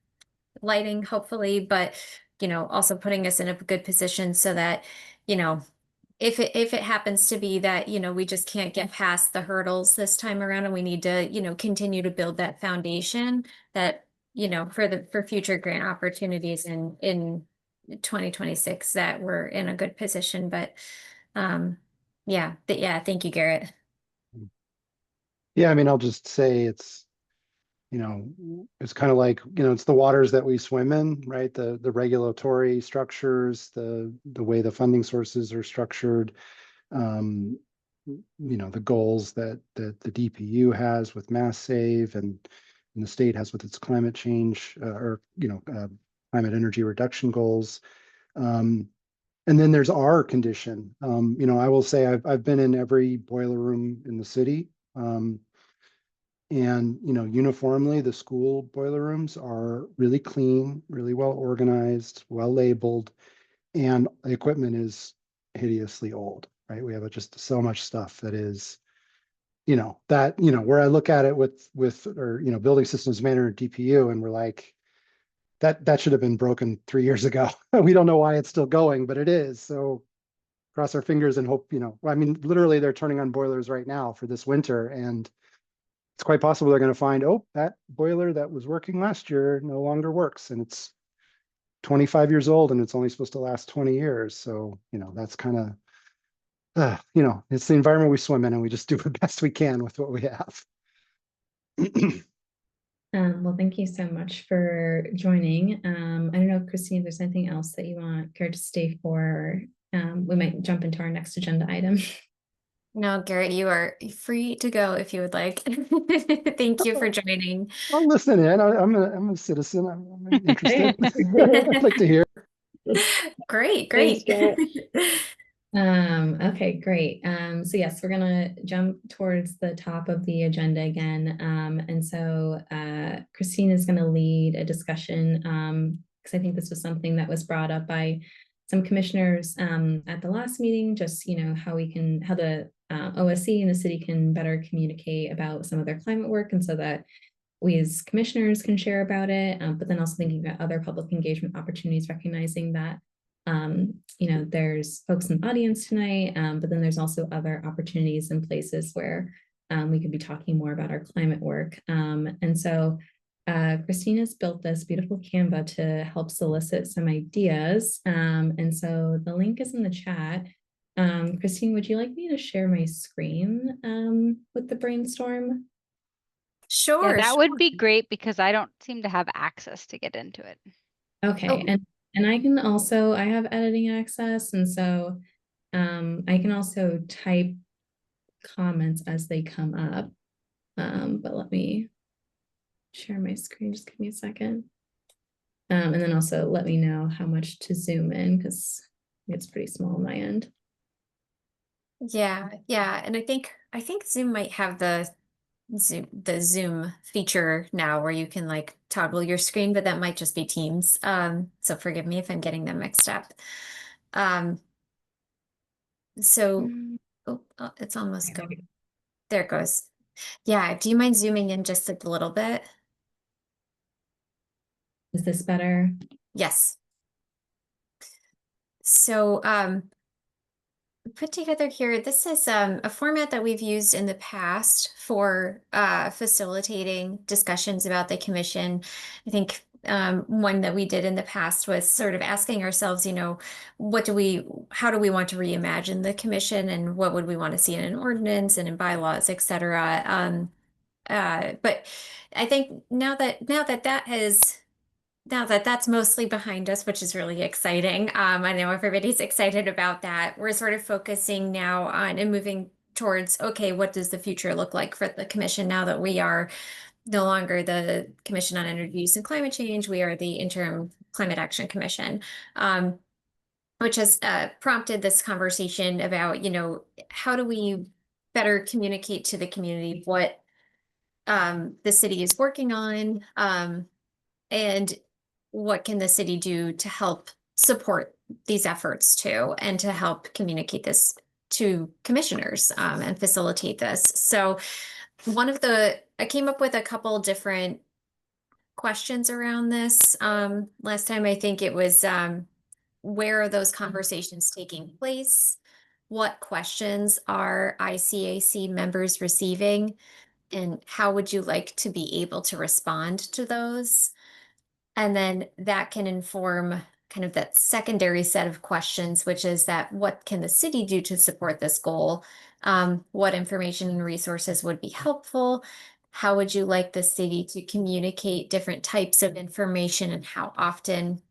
lighting, hopefully, but also putting us in a good position so that if it happens to be that we just can't get past the hurdles this time around, and we need to continue to build that foundation that for future grant opportunities in 2026, that we're in a good position. But thank you, Garrett. Yeah, I mean, I'll just say it's kind of like, it's the waters that we swim in, right? The regulatory structures, the way the funding sources are structured, the goals that the DPU has with mass save and the state has with its climate change climate energy reduction goals. And then there's our condition. You know, I will say I've been in every boiler room in the city. And, you know, uniformly, the school boiler rooms are really clean, really well organized, well labeled, and the equipment is hideously old, right? We have just so much stuff that is, you know, where I look at it or, you know, building systems manager DPU, and we're like, that should have been broken 3 years ago. We don't know why it's still going, but it is. So cross our fingers and hope, you know, I mean, literally they're turning on boilers right now for this winter, and it's quite possible they're going to find, oh, that boiler that was working last year no longer works, and it's 25 years old and it's only supposed to last 20 years. So, you know, that's kind of, you know, it's the environment we swim in, and we just do the best we can with what we have. Well, thank you so much for joining. I don't know, Christine, if there's anything else that you want care to stay for, we might jump into our next agenda item. No, Garrett, you are free to go if you would like. Thank you for joining. I'm listening in. I'm a citizen. I'm interested. I'd like to hear. Great, Thanks, great. Garrett. Okay, great. So yes, we're gonna jump towards the top of the agenda again. And so Christine is gonna lead a discussion because I think this was something that was brought up by some commissioners at the last meeting, just, you know, how the OSC and the city can better communicate about some of their climate work, and so that we as commissioners can share about it, but then also thinking about other public engagement opportunities, recognizing that you know, there's folks in the audience tonight, but then there's also other opportunities and places where we could be talking more about our climate work. And so Christina's built this beautiful Canva to help solicit some ideas. And so the link is in the chat. Christine, would you like me to share my screen with the brainstorm? Sure. Yeah, that sure. would be great because I don't seem to have access to get into it. Okay, Oh. and I can also, I have editing access, and so I can also type comments as they come up. But let me share my screen, just give me a second. And then also let me know how much to zoom in, because it's pretty small on my end. Yeah, yeah. And I think Zoom might have the Zoom feature now where you can like toggle your screen, but that might just be Teams. So forgive me if I'm getting them mixed up. So it's almost going. There it goes. Yeah, do you mind zooming in just a little bit? Is this better? Yes. So put together here, this is a format that we've used in the past for facilitating discussions about the commission. I think one that we did in the past was sort of asking ourselves, you know, how do we want to reimagine the commission, and what would we want to see in an ordinance and in bylaws, et cetera. But I think now that that's mostly behind us, which is really exciting. I know everybody's excited about that. We're sort of focusing now on and moving towards, okay, what does the future look like for the commission now that we are no longer the Commission on Energy Use and Climate Change, we are the Interim Climate Action Commission, which has prompted this conversation about, you know, how do we better communicate to the community what the city is working on, and what can the city do to help support these efforts too, and to help communicate this to commissioners and facilitate this. So I came up with a couple different questions around this. Last time, I think it was, where are those conversations taking place? What questions are ICAC members receiving? And how would you like to be able to respond to those? And then that can inform kind of that secondary set of questions, which is that what can the city do to support this goal? What information and resources would be helpful? How would you like the city to communicate different types of information, and how often?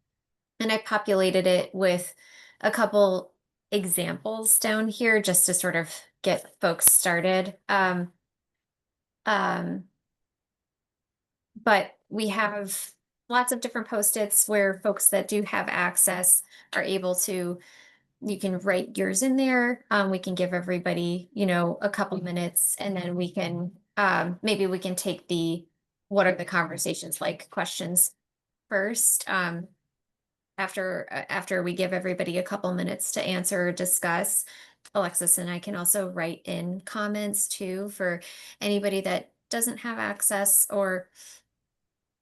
And I populated it with a couple examples down here just to sort of get folks started. But we have lots of different post-its where folks that do have access are able to you can write yours in there. We can give everybody, you know, a couple minutes, and then we can maybe we can take the what are the conversations like questions first. After we give everybody a couple minutes to answer or discuss. Alexis and I can also write in comments too for anybody that doesn't have access or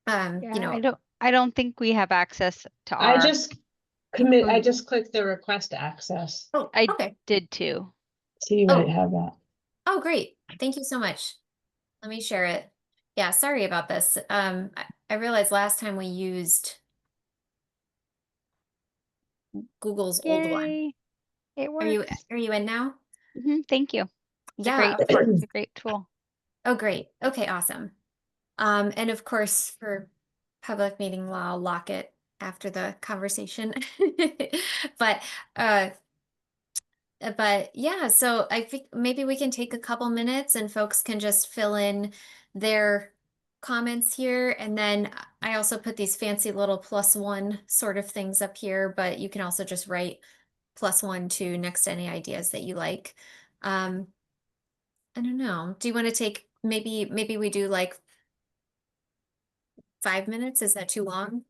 you Yeah, know. I don't think we have access to I our, just I just clicked the request access. Oh, I okay. did too. So you Oh. might have that. Oh, great. Thank you so much. Let me share it. Yeah, sorry about this. I realized last time we used Google's old one. Yay, it Are you works. in now? Thank you. It's a Yeah, great, of course. it's a great tool. Oh, great. Okay, awesome. And of course, for public meeting law, I'll lock it after the conversation. But yeah, so I think maybe we can take a couple minutes and folks can just fill in their comments here. And then I also put these fancy little +1 sort of things up here, but you can also just write +1 to next to any ideas that you like. I don't know. Do you want to take maybe we do like 5 minutes? Is that too long?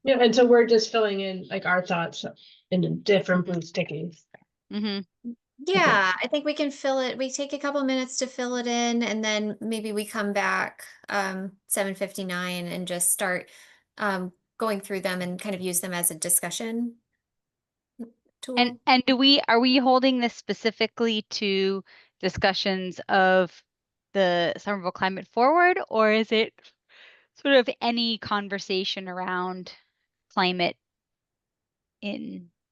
Yeah, and so we're just filling in like our thoughts in different blue stickies. Hmm. Yeah, I think we can fill it. We take a couple minutes to fill it in, and then maybe we come back 7:59 and just start going through them and kind of use them as a discussion tool. And are we holding this specifically to discussions of the Somerville Climate Forward, or is it sort of any conversation around climate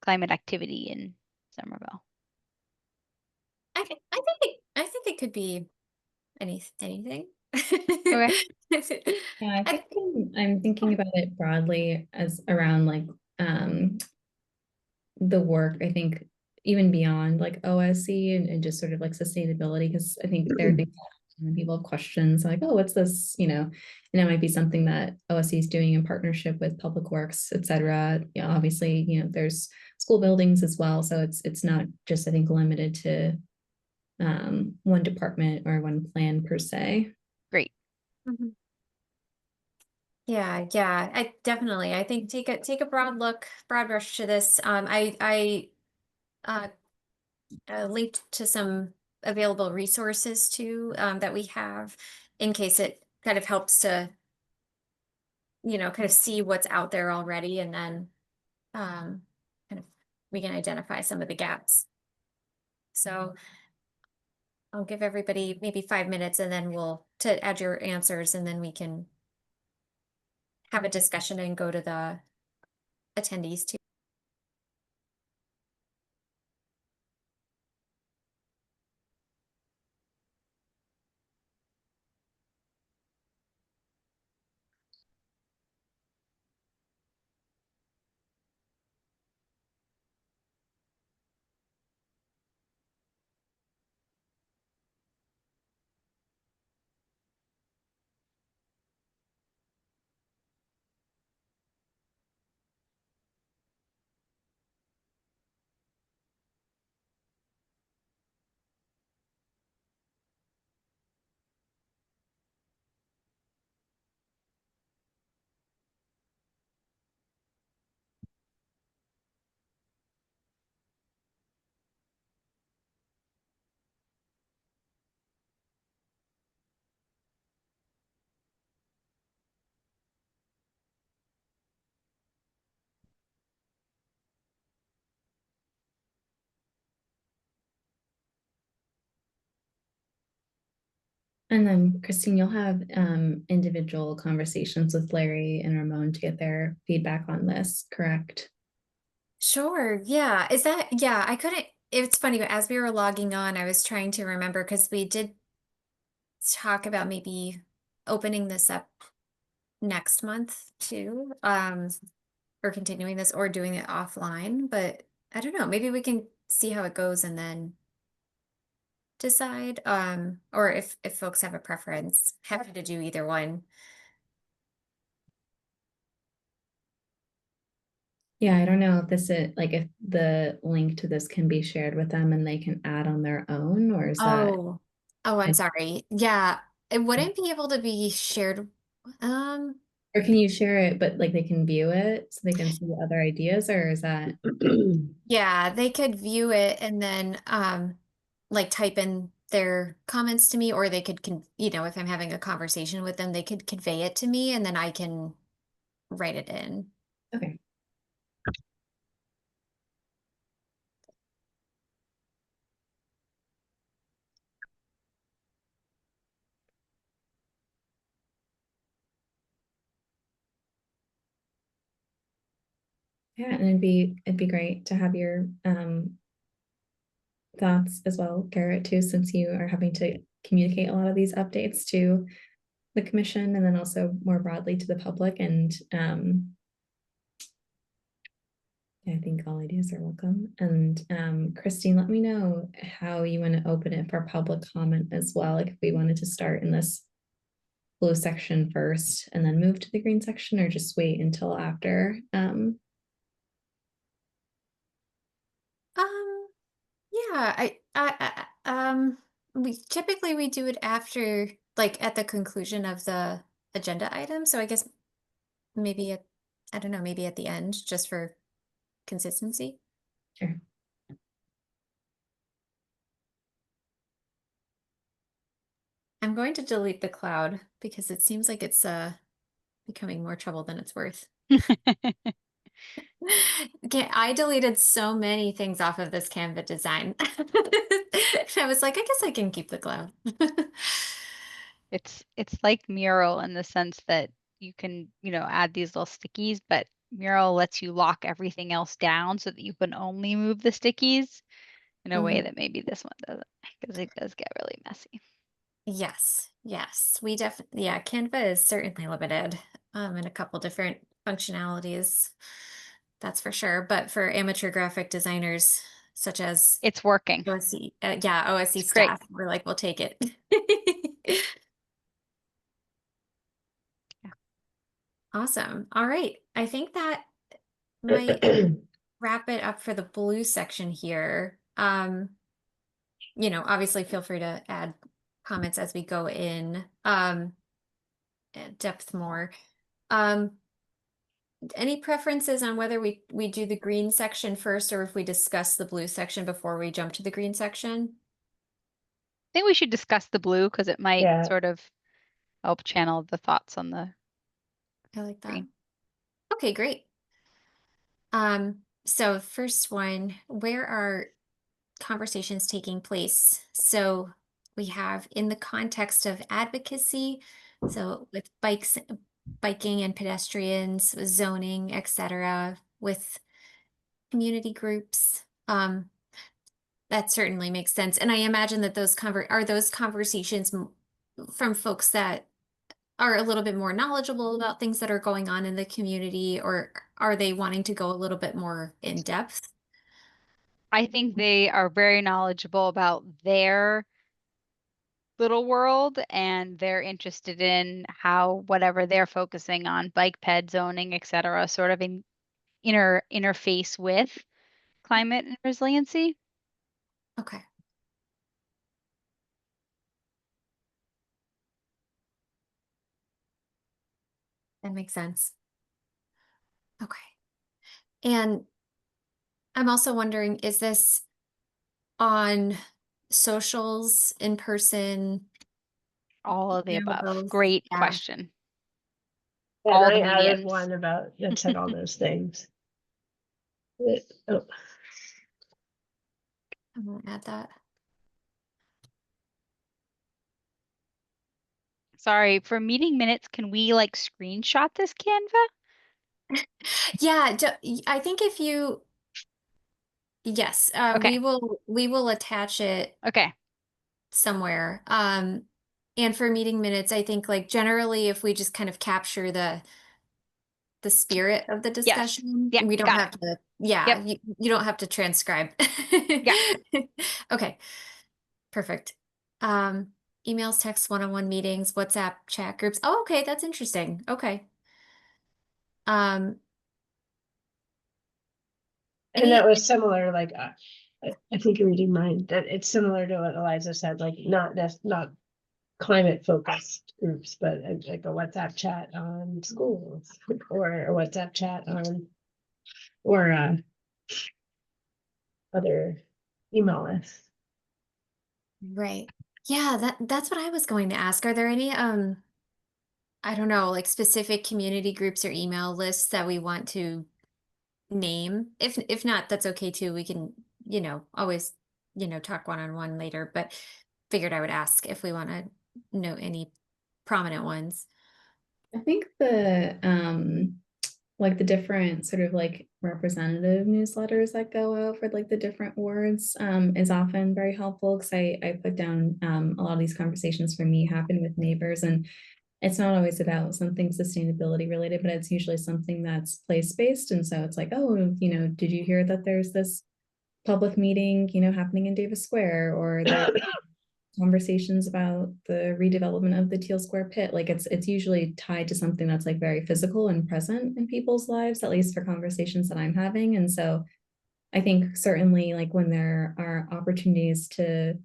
climate activity in Somerville? I think it could be anything. Okay. Yeah, I I- think I'm thinking about it broadly as around like the work, I think even beyond like OSC and just sort of like sustainability, because I think there are things that when people have questions like, oh, what's this, and it might be something that OSC is doing in partnership with Public Works, et cetera. Obviously, there's school buildings as well. So it's not just, I think, limited to one department or one plan per se. Great. Mhm. Yeah, I think take a broad brush to this. I uh, linked to some available resources too, that we have in case it kind of helps to, kind of see what's out there already, and then kind of we can identify some of the gaps. So I'll give everybody maybe 5 minutes, and then to add your answers, and then we can have a discussion and go to the attendees too. And then Christine, you'll have individual conversations with Larry and Ramon to get their feedback on this, correct? Sure. Yeah. Yeah, I couldn't, it's funny, but as we were logging on, I was trying to remember because we did talk about maybe opening this up next month too, or continuing this or doing it offline, but I don't know, maybe we can see how it goes and then decide, or if folks have a preference, happy to do either one. Yeah, I don't know if this is like if the link to this can be shared with them and they can add on their own, or is that Oh, I'm I- sorry. Yeah, it wouldn't be able to be shared. Um, or can you share it but like they can view it so they can see other ideas, or is that yeah, they could view it and then like type in their comments to me, or they could if I'm having a conversation with them, they could convey it to me and then I can write it in. okay? Yeah, and it'd be great to have your thoughts as well, Garrett, too, since you are having to communicate a lot of these updates to the commission and then also more broadly to the public. And I think all ideas are welcome. And Christine, let me know how you want to open it for public comment as well. Like if we wanted to start in this blue section first and then move to the green section, or just wait until after. Yeah, we typically do it after, like at the conclusion of the agenda item. So I guess maybe I don't know, maybe at the end, just for consistency. Sure. I'm going to delete the cloud because it seems like it's becoming more trouble than it's worth. Okay, I deleted so many things off of this Canva design. I was like, I guess I can keep the cloud. It's like Mural in the sense that you can, add these little stickies, but Mural lets you lock everything else down so that you can only move the stickies in a way Mhm. that maybe this one doesn't, because it does get really messy. Yes, yes, we definitely, yeah, Canva is certainly limited in a couple different functionalities. That's for sure. But for amateur graphic designers, such as It's working. OSC, yeah, OSC It's great. staff, we're like, we'll take it. Yeah. Awesome. All right. I think that might wrap it up for the blue section here. Obviously feel free to add comments as we go in depth more. Any preferences on whether we do the green section first or if we discuss the blue section before we jump to the green section? I think we should discuss the blue because it might Yeah. sort of help channel the thoughts on the I like that. green. Okay, great. So first one, where are conversations taking place? So we have in the context of advocacy, so with biking and pedestrians, zoning, etc., with community groups. That certainly makes sense. And I imagine that those conversations from folks that are a little bit more knowledgeable about things that are going on in the community, or are they wanting to go a little bit more in depth? I think they are very knowledgeable about their little world and they're interested in how whatever they're focusing on, bike ped zoning, etc., sort of in interface with climate and resiliency. Okay. That makes sense. Okay. And I'm also wondering, is this on socials, in person? All of the Yeah, above. both. Great Yeah. question. And All I the added mediums. one about that said all those things. Oh, I'm gonna add that. Sorry, for meeting minutes, can we like screenshot this Canva? Yeah, I think if you, yes, Okay. we will attach it Okay. somewhere. And for meeting minutes, I think like generally if we just kind of capture the spirit of the Yes. discussion, Yeah, we don't got have it. to, yeah, Yep. you don't have to transcribe. Yeah. Okay, perfect. Um, emails, texts, one-on-one meetings, WhatsApp, chat groups. Oh, okay, that's interesting. Okay. Um, And that was similar, like, I think you're reading mine, that it's similar to what Eliza said, like, not climate focused groups, but like a WhatsApp chat on schools or a WhatsApp chat on, or other email lists. Right. Yeah, that's what I was going to ask. Are there any I don't know, like specific community groups or email lists that we want to name? If not, that's okay too. We can, always, talk one-on-one later, but figured I would ask if we want to know any prominent ones. I think the like the different sort of like representative newsletters that go out for like the different wards is often very helpful, because I put down a lot of these conversations for me happen with neighbors, and it's not always about something sustainability related, but it's usually something that's place-based. And so it's like, oh, did you hear that there's this public meeting, happening in Davis Square, or there conversations about the redevelopment of the Teal Square pit. Like it's usually tied to something that's like very physical and present in people's lives, at least for conversations that I'm having. And so I think certainly like when there are opportunities to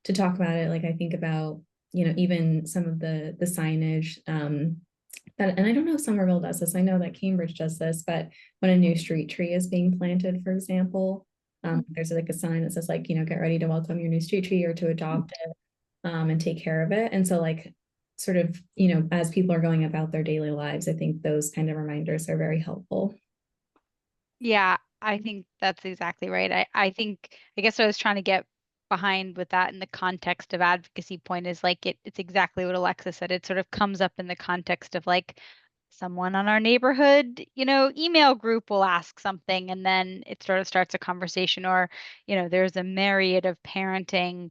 talk about it, like I think about, even some of the signage that, and I don't know if Somerville does this, I know that Cambridge does this, but when a new street tree is being planted, for example, there's like a sign that says like, get ready to welcome your new street tree or to adopt it and take care of it. And so like sort of, as people are going about their daily lives, I think those kind of reminders are very helpful. Yeah, I think that's exactly right. I think, I guess what I was trying to get behind with that in the context of advocacy point is like it's exactly what Alexa said. It sort of comes up in the context of like someone on our neighborhood, email group will ask something and then it sort of starts a conversation, or, there's a myriad of parenting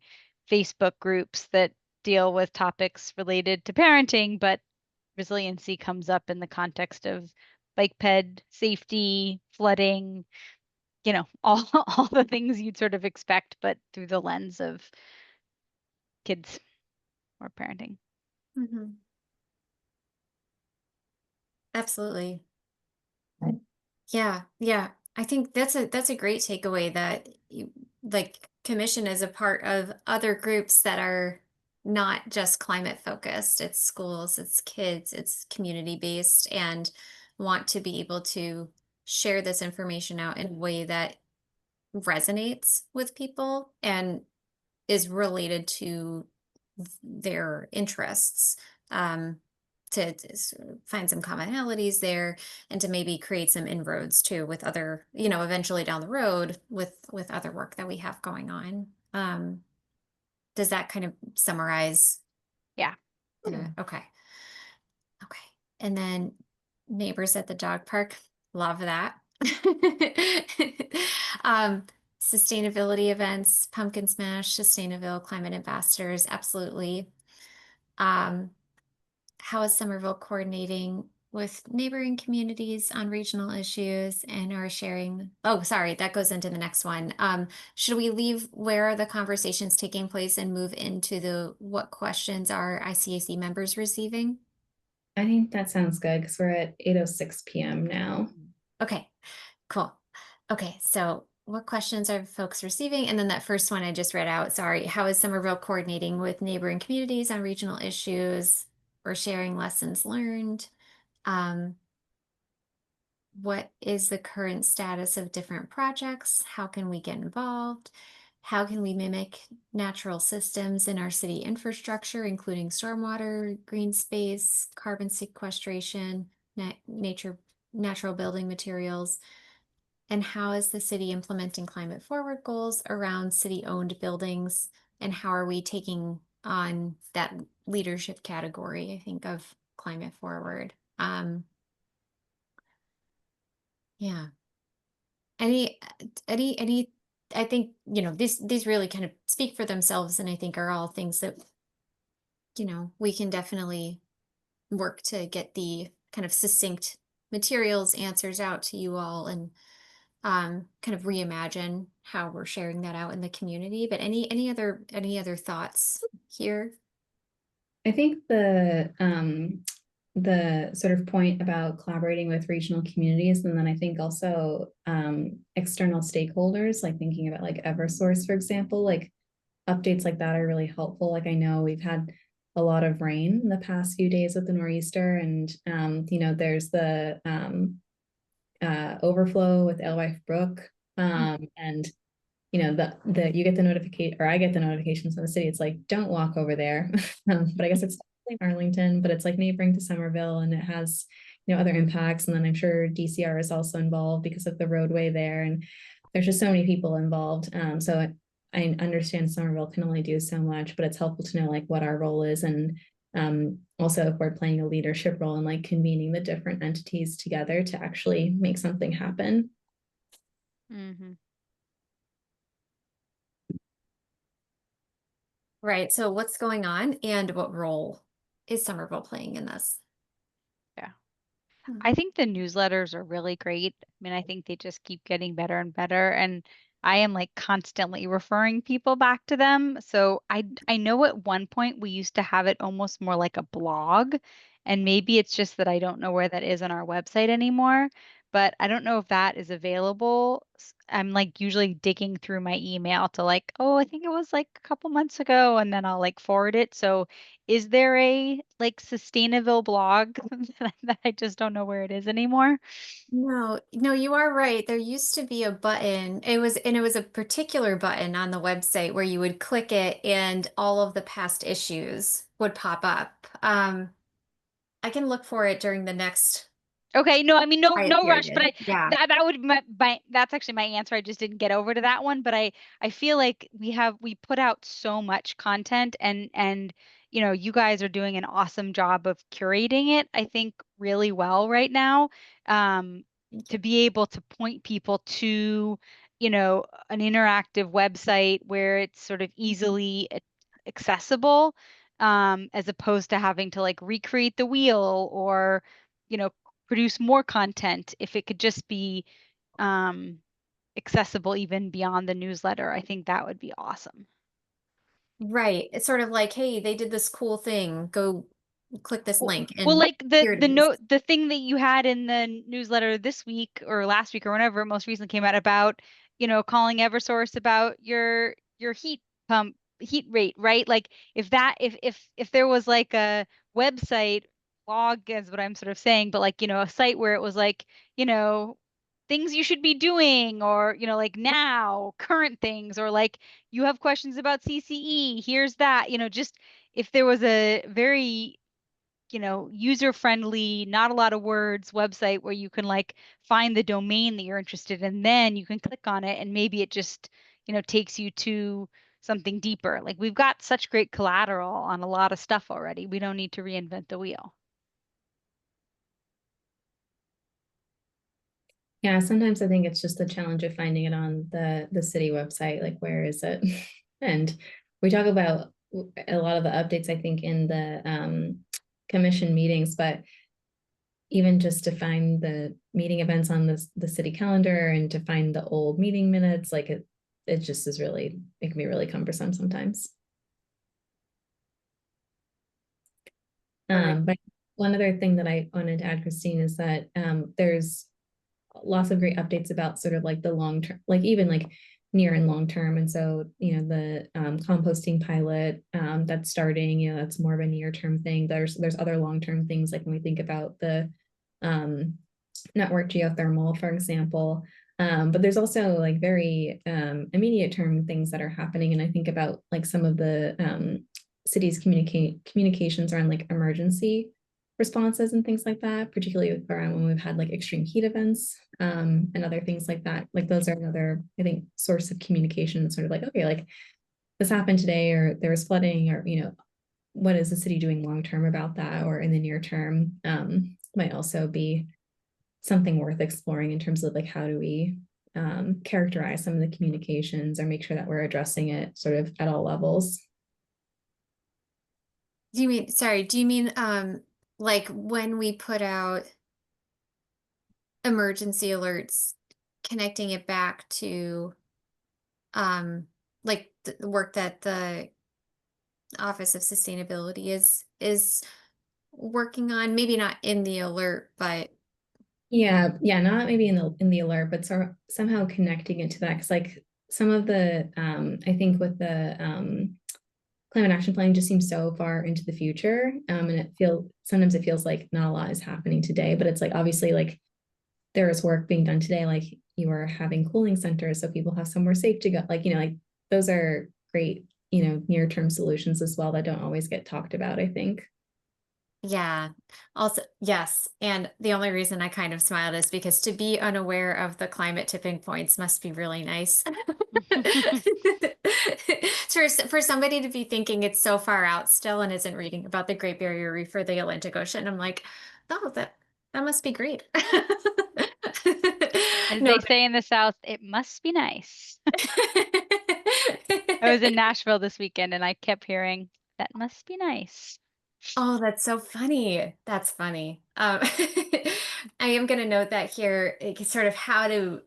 Facebook groups that deal with topics related to parenting, but resiliency comes up in the context of bike ped safety, flooding, all all the things you'd sort of expect, but through the lens of kids or parenting. Mm-hmm. Absolutely. Right. Yeah. I think that's a great takeaway, that like commission is a part of other groups that are not just climate focused. It's schools, it's kids, it's community based, and want to be able to share this information out in a way that resonates with people and is related to their interests, um, to sort of find some commonalities there, and to maybe create some inroads too with other, eventually down the road with other work that we have going on. Does that kind of summarize? Yeah. Okay. And then neighbors at the dog park, love that. um, Sustainability events, pumpkin smash, Sustainaville climate ambassadors, absolutely. How is Somerville coordinating with neighboring communities on regional issues and are sharing? Oh, sorry, that goes into the next one. Should we leave where are the conversations taking place and move into the what questions are ICAC members receiving? I think that sounds good, because we're at 8:06 p.m. now. Okay, cool. Okay, so what questions are folks receiving? And then that first one I just read out, sorry. How is Somerville coordinating with neighboring communities on regional issues or sharing lessons learned? What is the current status of different projects? How can we get involved? How can we mimic natural systems in our city infrastructure, including stormwater, green space, carbon sequestration, natural building materials? And how is the city implementing climate forward goals around city-owned buildings? And how are we taking on that leadership category, I think, of climate forward? Yeah. Any, I think, these really kind of speak for themselves, and I think are all things that, we can definitely work to get the kind of succinct materials, answers out to you all, and kind of reimagine how we're sharing that out in the community. But any other thoughts here? I think the the sort of point about collaborating with regional communities, and then I think also external stakeholders, like thinking about like Eversource, for example, like updates like that are really helpful. Like I know we've had a lot of rain in the past few days with the nor'easter, and you know, there's the overflow with Alewife Brook, and you know, the you get the notification, or I get the notifications from the city. It's like, don't walk over there. But I guess it's in Arlington, but it's like neighboring to Somerville, and it has, you know, other impacts. And then I'm sure DCR is also involved because of the roadway there. And there's just so many people involved. So I understand Somerville can only do so much, but it's helpful to know like what our role is. And also if we're playing a leadership role in like convening the different entities together to actually make something happen. Mm-hmm. Right. So what's going on and what role is Somerville playing in this? Yeah. Hmm. I think the newsletters are really great. I mean, I think they just keep getting better and better. And I am like constantly referring people back to them. So I know at one point we used to have it almost more like a blog. And maybe it's just that I don't know where that is on our website anymore. But I don't know if that is available. I'm like usually digging through my email to like, oh, I think it was like a couple months ago, and then I'll like forward it. So is there a like sustainable blog that I just don't know where it is anymore? No, no, you are right. There used to be a button. It was a particular button on the website where you would click it and all of the past issues would pop up. I can look for it during the next Okay, no, I mean quiet no rush, but period. Yeah. that would be that's actually my answer. I just didn't get over to that one, but I feel like we put out so much content, and you know, you guys are doing an awesome job of curating it, I think really well right now. Thank To you. be able to point people to, you know, an interactive website where it's sort of easily accessible, as opposed to having to like recreate the wheel or, you know, produce more content. If it could just be um, accessible even beyond the newsletter, I think that would be awesome. Right. It's sort of like, hey, they did this cool thing. Go click this link Well, and like the here it the is. note, the thing that you had in the newsletter this week or last week or whenever it most recently came out about, you know, calling Eversource about your heat pump heat rate, right? Like if there was like a website blog is what I'm sort of saying, but like, you know, a site where it was like, you know, things you should be doing, or, you know, like now current things, or like you have questions about CCE, here's that, you know, just if there was a very, you know, user friendly, not a lot of words website where you can like find the domain that you're interested in, then you can click on it and maybe it just, you know, takes you to something deeper. Like we've got such great collateral on a lot of stuff already. We don't need to reinvent the wheel. Yeah, sometimes I think it's just the challenge of finding it on the city website, like where is it? And we talk about a lot of the updates, I think, in the commission meetings, but even just to find the meeting events on the city calendar and to find the old meeting minutes, like it just is really, it can be really cumbersome sometimes. Right. But one other thing that I wanted to add, Christine, is that there's lots of great updates about sort of like the long term, like even like near and long term. And so, you know, the composting pilot that's starting, you know, that's more of a near term thing. There's other long term things, like when we think about the network geothermal, for example. But there's also like very immediate term things that are happening. And I think about like some of the cities communications around like emergency responses and things like that, particularly around when we've had like extreme heat events and other things like that. Like those are another, I think, source of communication, sort of like, okay, like this happened today, or there was flooding, or, you know, what is the city doing long term about that, or in the near term might also be something worth exploring in terms of like how do we characterize some of the communications or make sure that we're addressing it sort of at all levels. Do you mean, sorry, do you mean like when we put out emergency alerts, connecting it back to like the work that the Office of Sustainability is working on? Maybe not in the alert, but Yeah, yeah, not maybe in the alert, but somehow connecting it to that. Cause like some of the I think with the climate action plan just seems so far into the future. And sometimes it feels like not a lot is happening today, but it's like obviously like there is work being done today, like you are having cooling centers so people have somewhere safe to go. Like, like those are great, near-term solutions as well that don't always get talked about, I think. yeah, also, yes. And the only reason I kind of smiled is because to be unaware of the climate tipping points must be really nice. For somebody to be thinking it's so far out still and isn't reading about the Great Barrier Reef or the Atlantic Ocean, I'm like, oh, that must be great. As No, they say in the South, it must be nice. I was in Nashville this weekend and I kept hearing, that must be nice. Oh, that's so funny. That's funny. I am going to note that here, sort of how to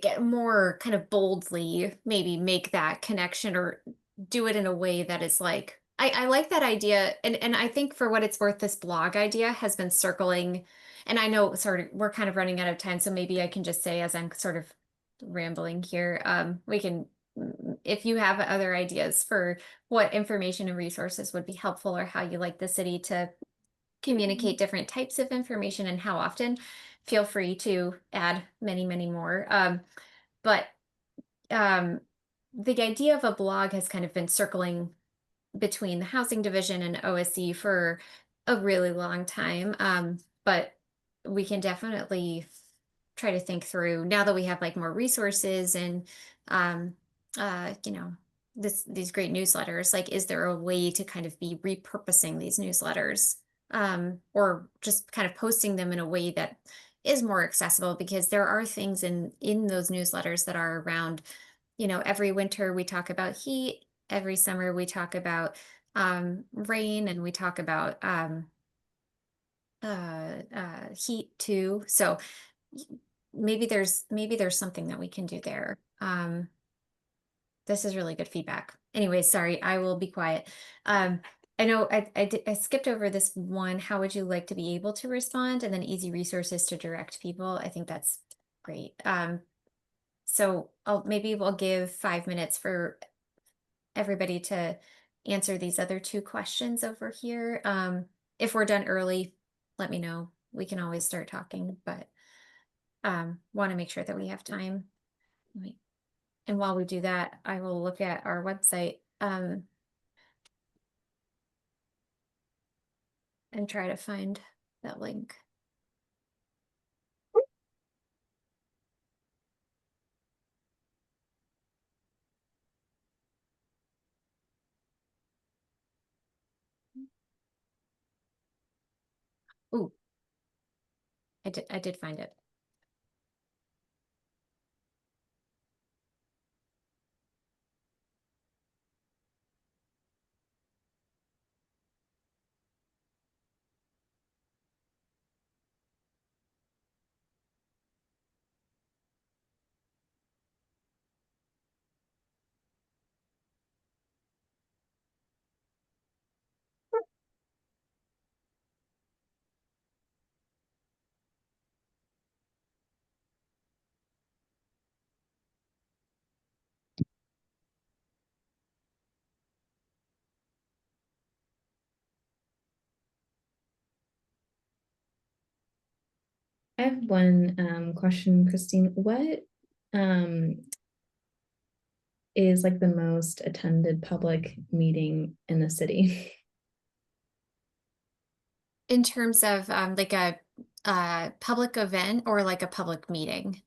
get more kind of boldly maybe make that connection or do it in a way that is like I like that idea, and I think for what it's worth, this blog idea has been circling, and I know sort of we're kind of running out of time, so maybe I can just say as I'm sort of rambling here, we can if you have other ideas for what information and resources would be helpful or how you like the city to communicate different types of information and how often, feel free to add many more. But um, the idea of a blog has kind of been circling between the housing division and OSC for a really long time. But we can definitely try to think through now that we have like more resources and um, you know, these great newsletters. Like, is there a way to kind of be repurposing these newsletters, or just kind of posting them in a way that is more accessible? Because there are things in those newsletters that are around, every winter we talk about heat, every summer we talk about rain, and we talk about heat too. So maybe there's something that we can do there. This is really good feedback. Anyway, sorry, I will be quiet. I know I skipped over this one. How would you like to be able to respond? And then easy resources to direct people. I think that's great. So maybe we'll give 5 minutes for everybody to answer these other two questions over here. If we're done early, let me know. We can always start talking, but want to make sure that we have time. And while we do that, I will look at our website and try to find that link. Ooh, I did find it. I have one question, Christine. What um, is like the most attended public meeting in the city? In terms of like a public event or like a public meeting?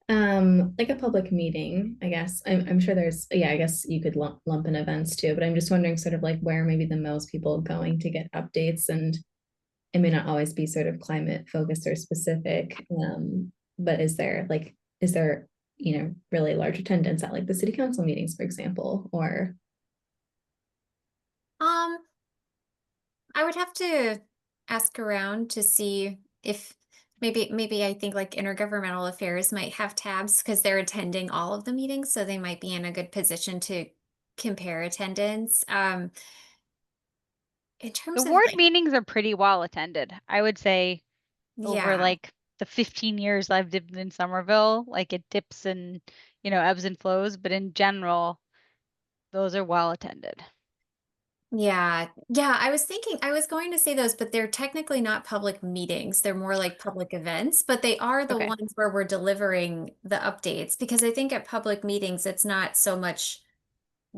Like a public meeting, I guess. I'm sure yeah, I guess you could lump in events too, but I'm just wondering sort of like where maybe the most people going to get updates, and it may not always be sort of climate focused or specific. But is there, really large attendance at like the city council meetings, for example, or Um, I would have to ask around to see if maybe I think like intergovernmental affairs might have tabs because they're attending all of the meetings, so they might be in a good position to compare attendance. In The terms of ward like, meetings are pretty well attended. I would say over yeah, like the 15 years I've lived in Somerville, like it dips and, ebbs and flows, but in general, those are well attended. yeah, I was thinking, I was going to say those, but they're technically not public meetings. They're more like public events, but they are the Okay. ones where we're delivering the updates because I think at public meetings, it's not so much,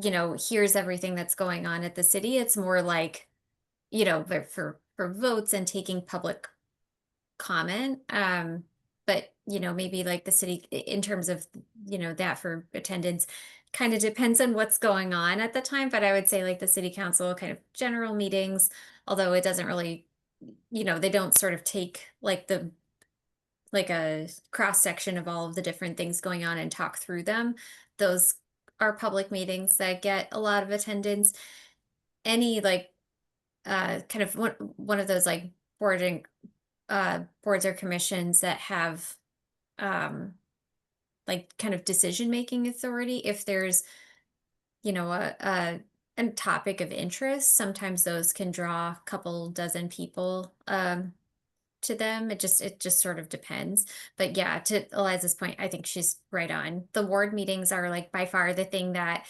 here's everything that's going on at the city. It's more like, for votes and taking public comment. But maybe like the city in terms of, that for attendance kind of depends on what's going on at the time. But I would say like the city council kind of general meetings, although it doesn't really, they don't sort of take like a cross section of all of the different things going on and talk through them. Those are public meetings that get a lot of attendance. Any like kind of one of those like boards or commissions that have like kind of decision making authority. If there's a topic of interest, sometimes those can draw a couple dozen people to them. It just sort of depends. But yeah, to Eliza's point, I think she's right on. The ward meetings are like by far the thing that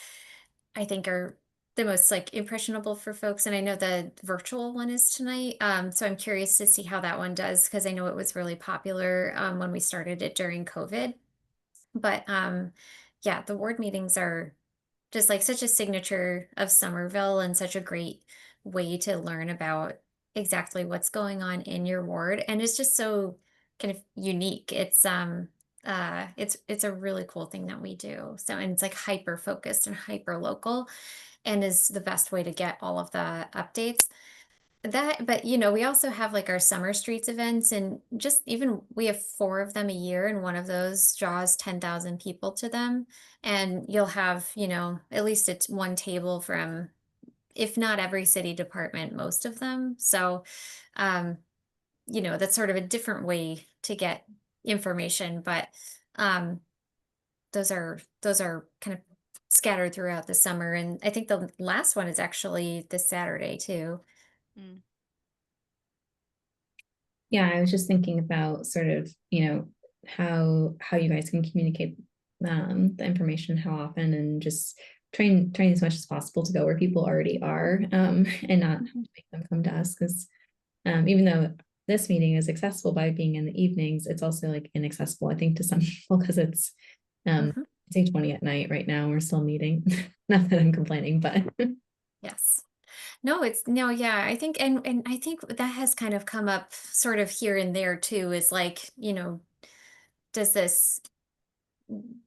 I think are the most like impressionable for folks. And I know the virtual one is tonight. So I'm curious to see how that one does because I know it was really popular when we started it during COVID. But yeah, the ward meetings are just like such a signature of Somerville and such a great way to learn about exactly what's going on in your ward. And it's just so kind of unique. It's a really cool thing that we do. So, and it's like hyper focused and hyper local and is the best way to get all of the updates. But we also have like our summer streets events and just even we have 4 of them a year and one of those draws 10,000 people to them. And you'll have, at least it's one table from, if not every city department, most of them. So, um, that's sort of a different way to get information, but, those are kind of scattered throughout the summer. And I think the last one is actually this Saturday too. Mm. Yeah, I was just thinking about sort of, how you guys can communicate the information, how often, and just trying as much as possible to go where people already are, and not have to make them come to us. Because even though this meeting is accessible by being in the evenings, it's also like inaccessible, I think, to some people because it's Mhm. I think 20 at night right now. We're still meeting. Not that I'm complaining, but Yes. No, no, yeah, I think and I think that has kind of come up sort of here and there too, is like, does this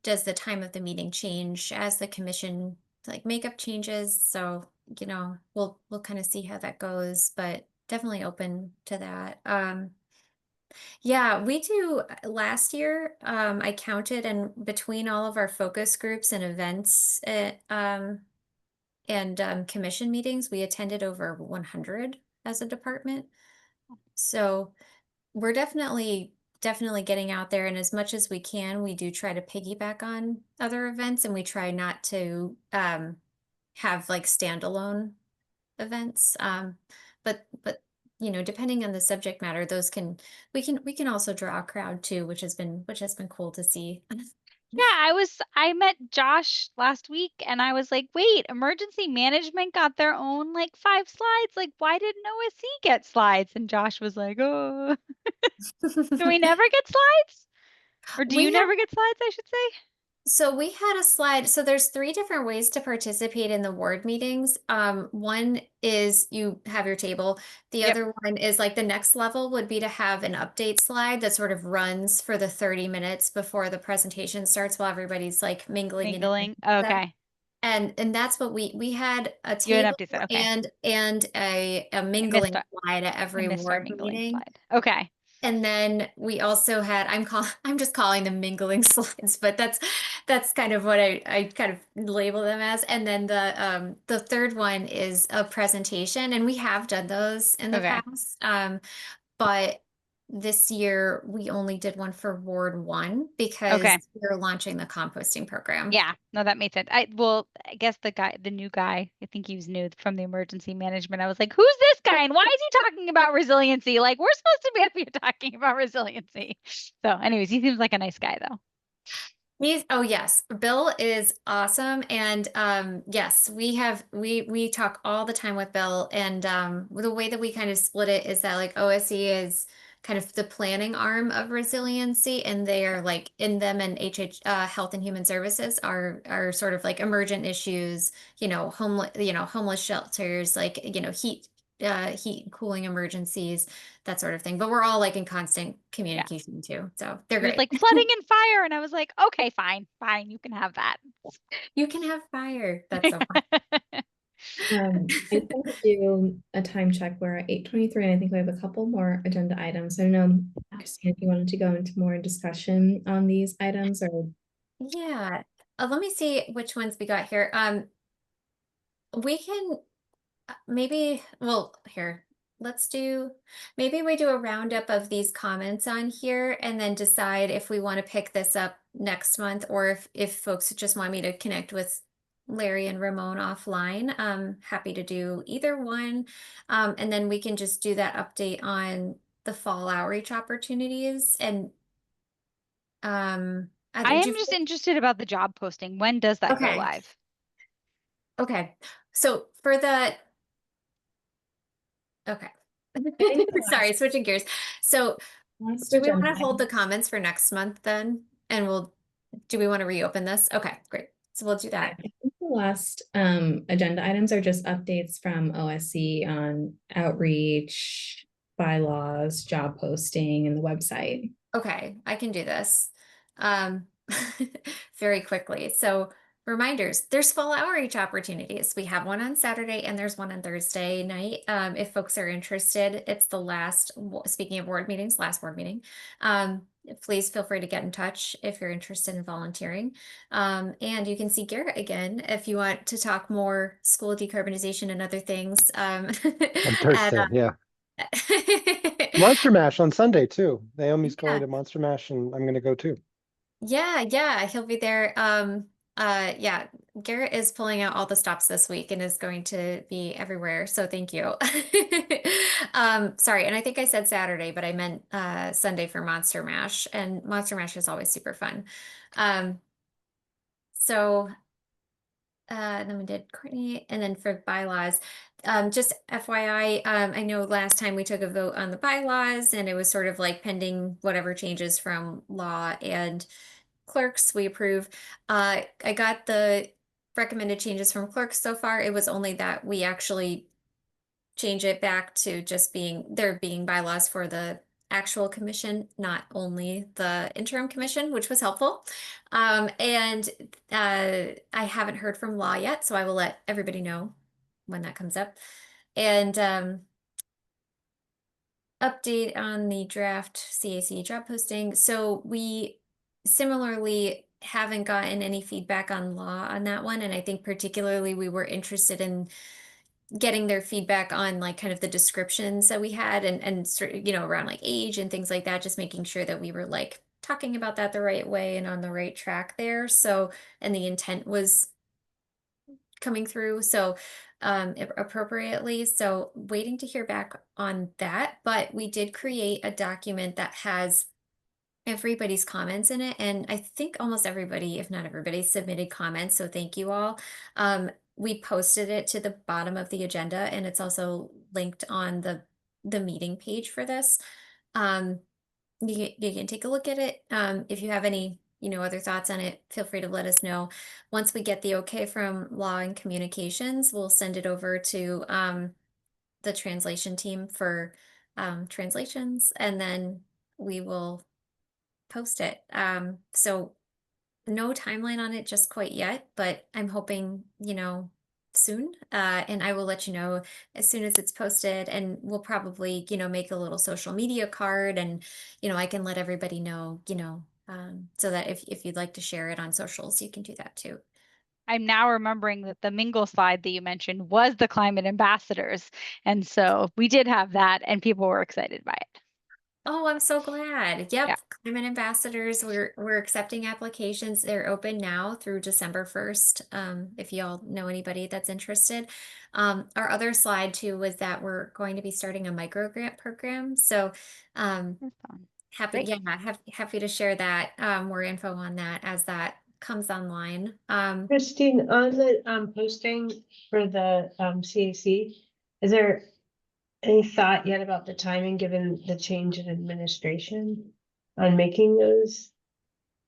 does the time of the meeting change as the commission like makeup changes? So, we'll kind of see how that goes, but definitely open to that. Yeah, we do last year, I counted and between all of our focus groups and events and commission meetings, we attended over 100 as a department. So we're definitely getting out there, and as much as we can, we do try to piggyback on other events, and we try not to have like standalone events. But depending on the subject matter, those can we can also draw a crowd too, which has been cool to see. Yeah, I met Josh last week and I was like, wait, emergency management got their own like 5 slides. Like, why didn't OSC get slides? And Josh was like, oh, do we never get slides? Or do We you have never get slides, I should say? So we had a slide. So there's 3 different ways to participate in the ward meetings. One is you have your table. The Yep. other one is like the next level would be to have an update slide that sort of runs for the 30 minutes before the presentation starts while everybody's like mingling and Mingling. stuff. Okay. And that's what we had a You had an table update slide. Okay. and a I mingling missed, slide at I every missed our ward mingling meeting. slide. Okay. And then we also had I'm just calling them mingling slides, but that's kind of what I kind of label them as. And then the third one is a presentation, and we have done those in the Okay. past. But this year we only did one for Ward 1 because Okay. we're launching the composting program. Yeah, no, that made sense. I guess the new guy, I think he was new from the emergency management. I was like, who's this guy and why is he talking about resiliency? Like we're supposed to be up here talking about resiliency. So anyways, he seems like a nice guy though. Oh yes, Bill is awesome. And yes, we talk all the time with Bill, and the way that we kind of split it is that like OSE is kind of the planning arm of resiliency, and they are like in them, and Health and Human Services are sort of like emergent issues, homeless shelters, like heat and cooling emergencies, that sort of thing. But we're all like in constant communication too. So they're It was great. like flooding and fire, and I was like, okay, fine, you can have that. You can have fire. That's so fun. I just want to do a time check. We're at 8:23, and I think we have a couple more agenda items. I don't know, Christine, if you wanted to go into more discussion on these items, or Yeah. Let me see which ones we got here. We can maybe, well, here, maybe we do a roundup of these comments on here and then decide if we want to pick this up next month, or if folks just want me to connect with Larry and Ramon offline. I'm happy to do either one. And then we can just do that update on the fall outreach opportunities. And I am just interested about the job posting. When does that go Okay. live? Okay. So for the Okay. think the Sorry, switching gears. So last do we want agenda to hold the item- comments for next month then? And do we want to reopen this? Okay, great. So we'll do that. I think the last agenda items are just updates from OSC on outreach, bylaws, job posting, and the website. Okay, I can do this um, very quickly. So reminders, there's fall outreach opportunities. We have one on Saturday and there's one on Thursday night. If folks are interested, it's the last, speaking of board meetings, last board meeting. Please feel free to get in touch if you're interested in volunteering. And you can see Garrett again if you want to talk more school decarbonization and other things. On Thursday, yeah. Monster Mash on Sunday too. Naomi's Yeah. going to Monster Mash, and I'm going to go too. Yeah, he'll be there. Yeah, Garrett is pulling out all the stops this week and is going to be everywhere. So thank you. Sorry, and I think I said Saturday, but I meant Sunday for Monster Mash, and Monster Mash is always super fun. So then we did Courtney, and then for bylaws, just FYI, I know last time we took a vote on the bylaws and it was sort of like pending whatever changes from law and clerks we approve. I got the recommended changes from clerks so far. It was only that we actually change it back to just there being bylaws for the actual commission, not only the interim commission, which was helpful. And I haven't heard from law yet, so I will let everybody know when that comes up. And update on the draft CAC job posting. So we similarly haven't gotten any feedback on law on that one. And I think particularly we were interested in getting their feedback on like kind of the descriptions that we had and around like age and things like that, just making sure that we were like talking about that the right way and on the right track there. So, and the intent was coming through. So appropriately. So waiting to hear back on that, but we did create a document that has everybody's comments in it. And I think almost everybody, if not everybody, submitted comments. So thank you all. We posted it to the bottom of the agenda, and it's also linked on the meeting page for this. You can take a look at it. If you have any, other thoughts on it, feel free to let us know. Once we get the okay from Law and Communications, we'll send it over to the translation team for translations, and then we will post it. So no timeline on it just quite yet, but I'm hoping, soon. And I will let you know as soon as it's posted, and we'll probably, make a little social media card, and, I can let everybody know, so that if you'd like to share it on socials, you can do that too. I'm now remembering that the Mingle slide that you mentioned was the climate ambassadors. And so we did have that and people were excited by it. Oh, I'm so glad. Yeah. Yep. Climate ambassadors, we're accepting applications. They're open now through December 1st. If y'all know anybody that's interested. Our other slide too was that we're going to be starting a micro grant program. So happy, Great. yeah, happy to share that more info on that as that comes online. Christine, on the posting for the CAC, is there any thought yet about the timing, given the change in administration on making those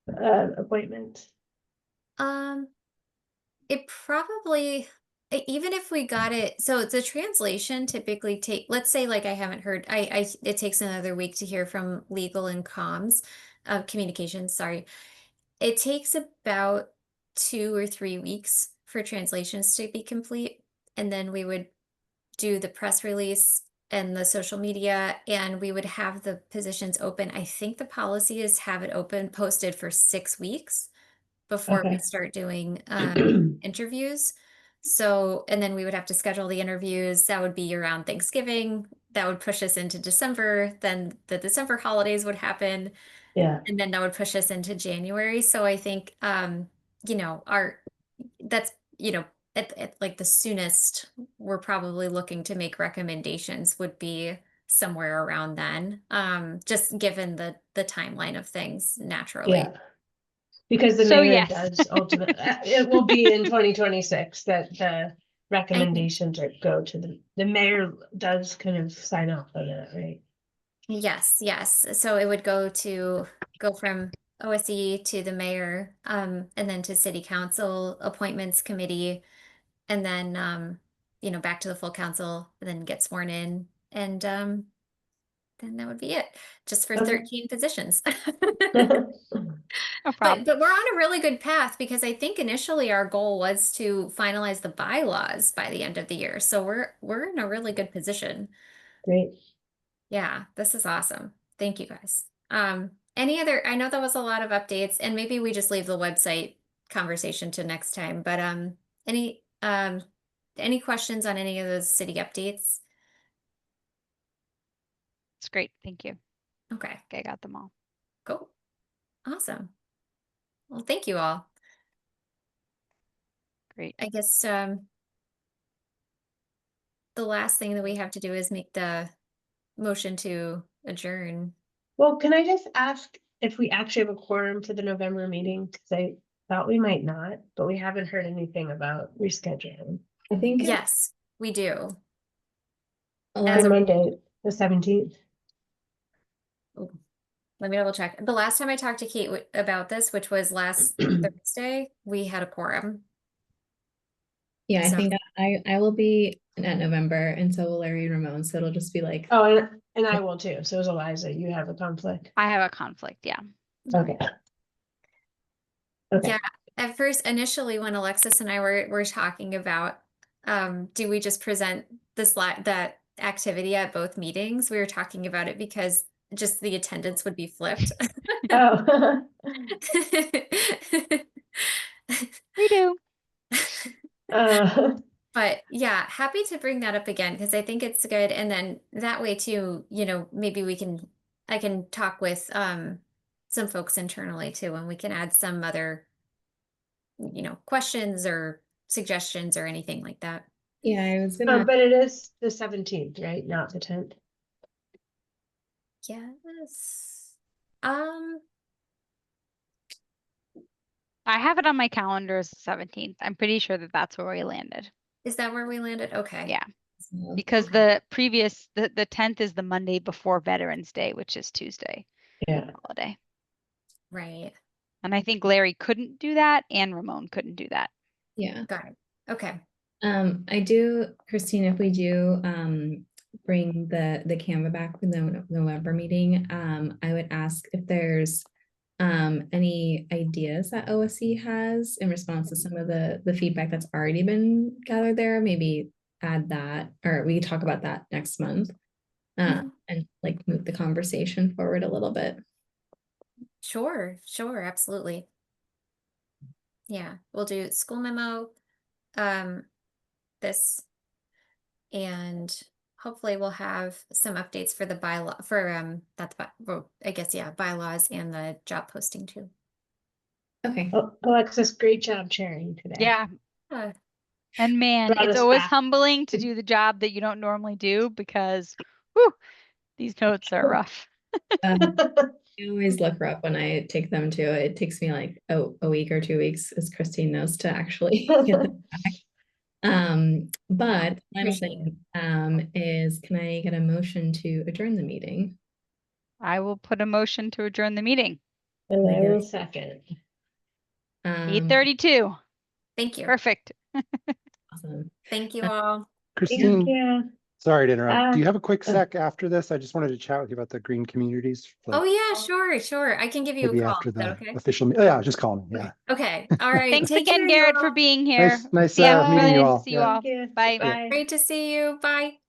appointments? It probably, even if we got it, so the translation typically let's say like I haven't heard, it takes another week to hear from legal and comms, communications, sorry. It takes about 2 or 3 weeks for translations to be complete. And then we would do the press release and the social media, and we would have the positions open. I think the policy is have it open, posted for 6 weeks before we Okay. start doing interviews. So, and then we would have to schedule the interviews. That would be around Thanksgiving. That would push us into December. Then the December holidays would happen. Yeah, And then that would push us into January. So I think, you know, that's, you know, at like the soonest we're probably looking to make recommendations would be somewhere around then. Just given the timeline of things naturally. yeah. Because the So mayor yes. does ultimately, it will be in 2026 that the recommendations go to the mayor does kind of sign off on that, right? Yes, yes. So it would go from OSE to the mayor, and then to city council appointments committee, and then you know, back to the full council, and then get sworn in, and then that would be it. Just for Okay. 13 positions. No problem. But we're on a really good path because I think initially our goal was to finalize the bylaws by the end of the year. So we're in a really good position. Great. Yeah, this is awesome. Thank you guys. Any other, I know that was a lot of updates, and maybe we just leave the website conversation to next time, but any questions on any of those city updates? It's great. Thank you. Okay, I got them all. cool. Awesome. Well, thank you all. Great. I guess the last thing that we have to do is make the motion to adjourn. Well, can I just ask if we actually have a quorum for the November meeting? Because I thought we might not, but we haven't heard anything about rescheduling. I think Yes, we do. a lot As For a- Monday, the 17th. Let me double check. The last time I talked to Kate about this, which was last Thursday, we had a quorum. Yeah, I So- think I will be at November, and so will Larry and Ramon. So it'll just be like, Oh, and I will too. So is Eliza, you have a conflict. I have a conflict. Yeah. Okay. Okay. Yeah, at first, initially, when Alexis and I were talking about, do we just present that activity at both meetings? We were talking about it because just the attendance would be flipped. Oh. We do. But yeah, happy to bring that up again because I think it's good. And then that way too, you know, maybe I can talk with some folks internally too, and we can add some other, you know, questions or suggestions or anything like that. yeah, I was gonna. But it is the 17th, right? Not the 10th. Yes. I have it on my calendar as the 17th. I'm pretty sure that that's where we landed. Is that where we landed? Okay. Yeah. Because the 10th is the Monday before Veterans Day, which is Tuesday. Yeah. Holiday. Right. And I think Larry couldn't do that and Ramon couldn't do that. Yeah. Got it. Okay. I do, Christine, if we do bring the Canva back for the November meeting, I would ask if there's any ideas that OSC has in response to some of the feedback that's already been gathered there. Maybe add that, or we can talk about that next month, and like move the conversation forward a little bit. Sure, absolutely. Yeah, we'll do school memo, this, and hopefully we'll have some updates for the bylaw for not the well, I guess yeah, bylaws and the job posting too. Okay. Oh, Alexis, great job sharing today. Yeah. Uh, And man, Brought it's us always back. humbling to do the job that you don't normally do because whew, these notes are rough. I always look her up when I take them too. It takes me like a week or 2 weeks, as Christine knows, to actually get them back. But final Appreciate thing is, can I get a motion to adjourn the meeting? I will put a motion to adjourn the meeting. And I will second. 8:32. Thank you. Perfect. Awesome. Thank you all. Thank Christine, you. sorry to interrupt. Do you have a quick oh. sec after this? I just wanted to chat with you about the green communities. like, Oh yeah, sure. I can give you a Maybe call. after Is that the okay? official, oh, yeah, just call me. Yeah. Okay. All right. Thanks Take again, care, you Garrett, for all. being here. Nice Yeah, meeting really you nice all. to see you Yeah. all. Thank you. Bye. Bye. Great to see you. Bye.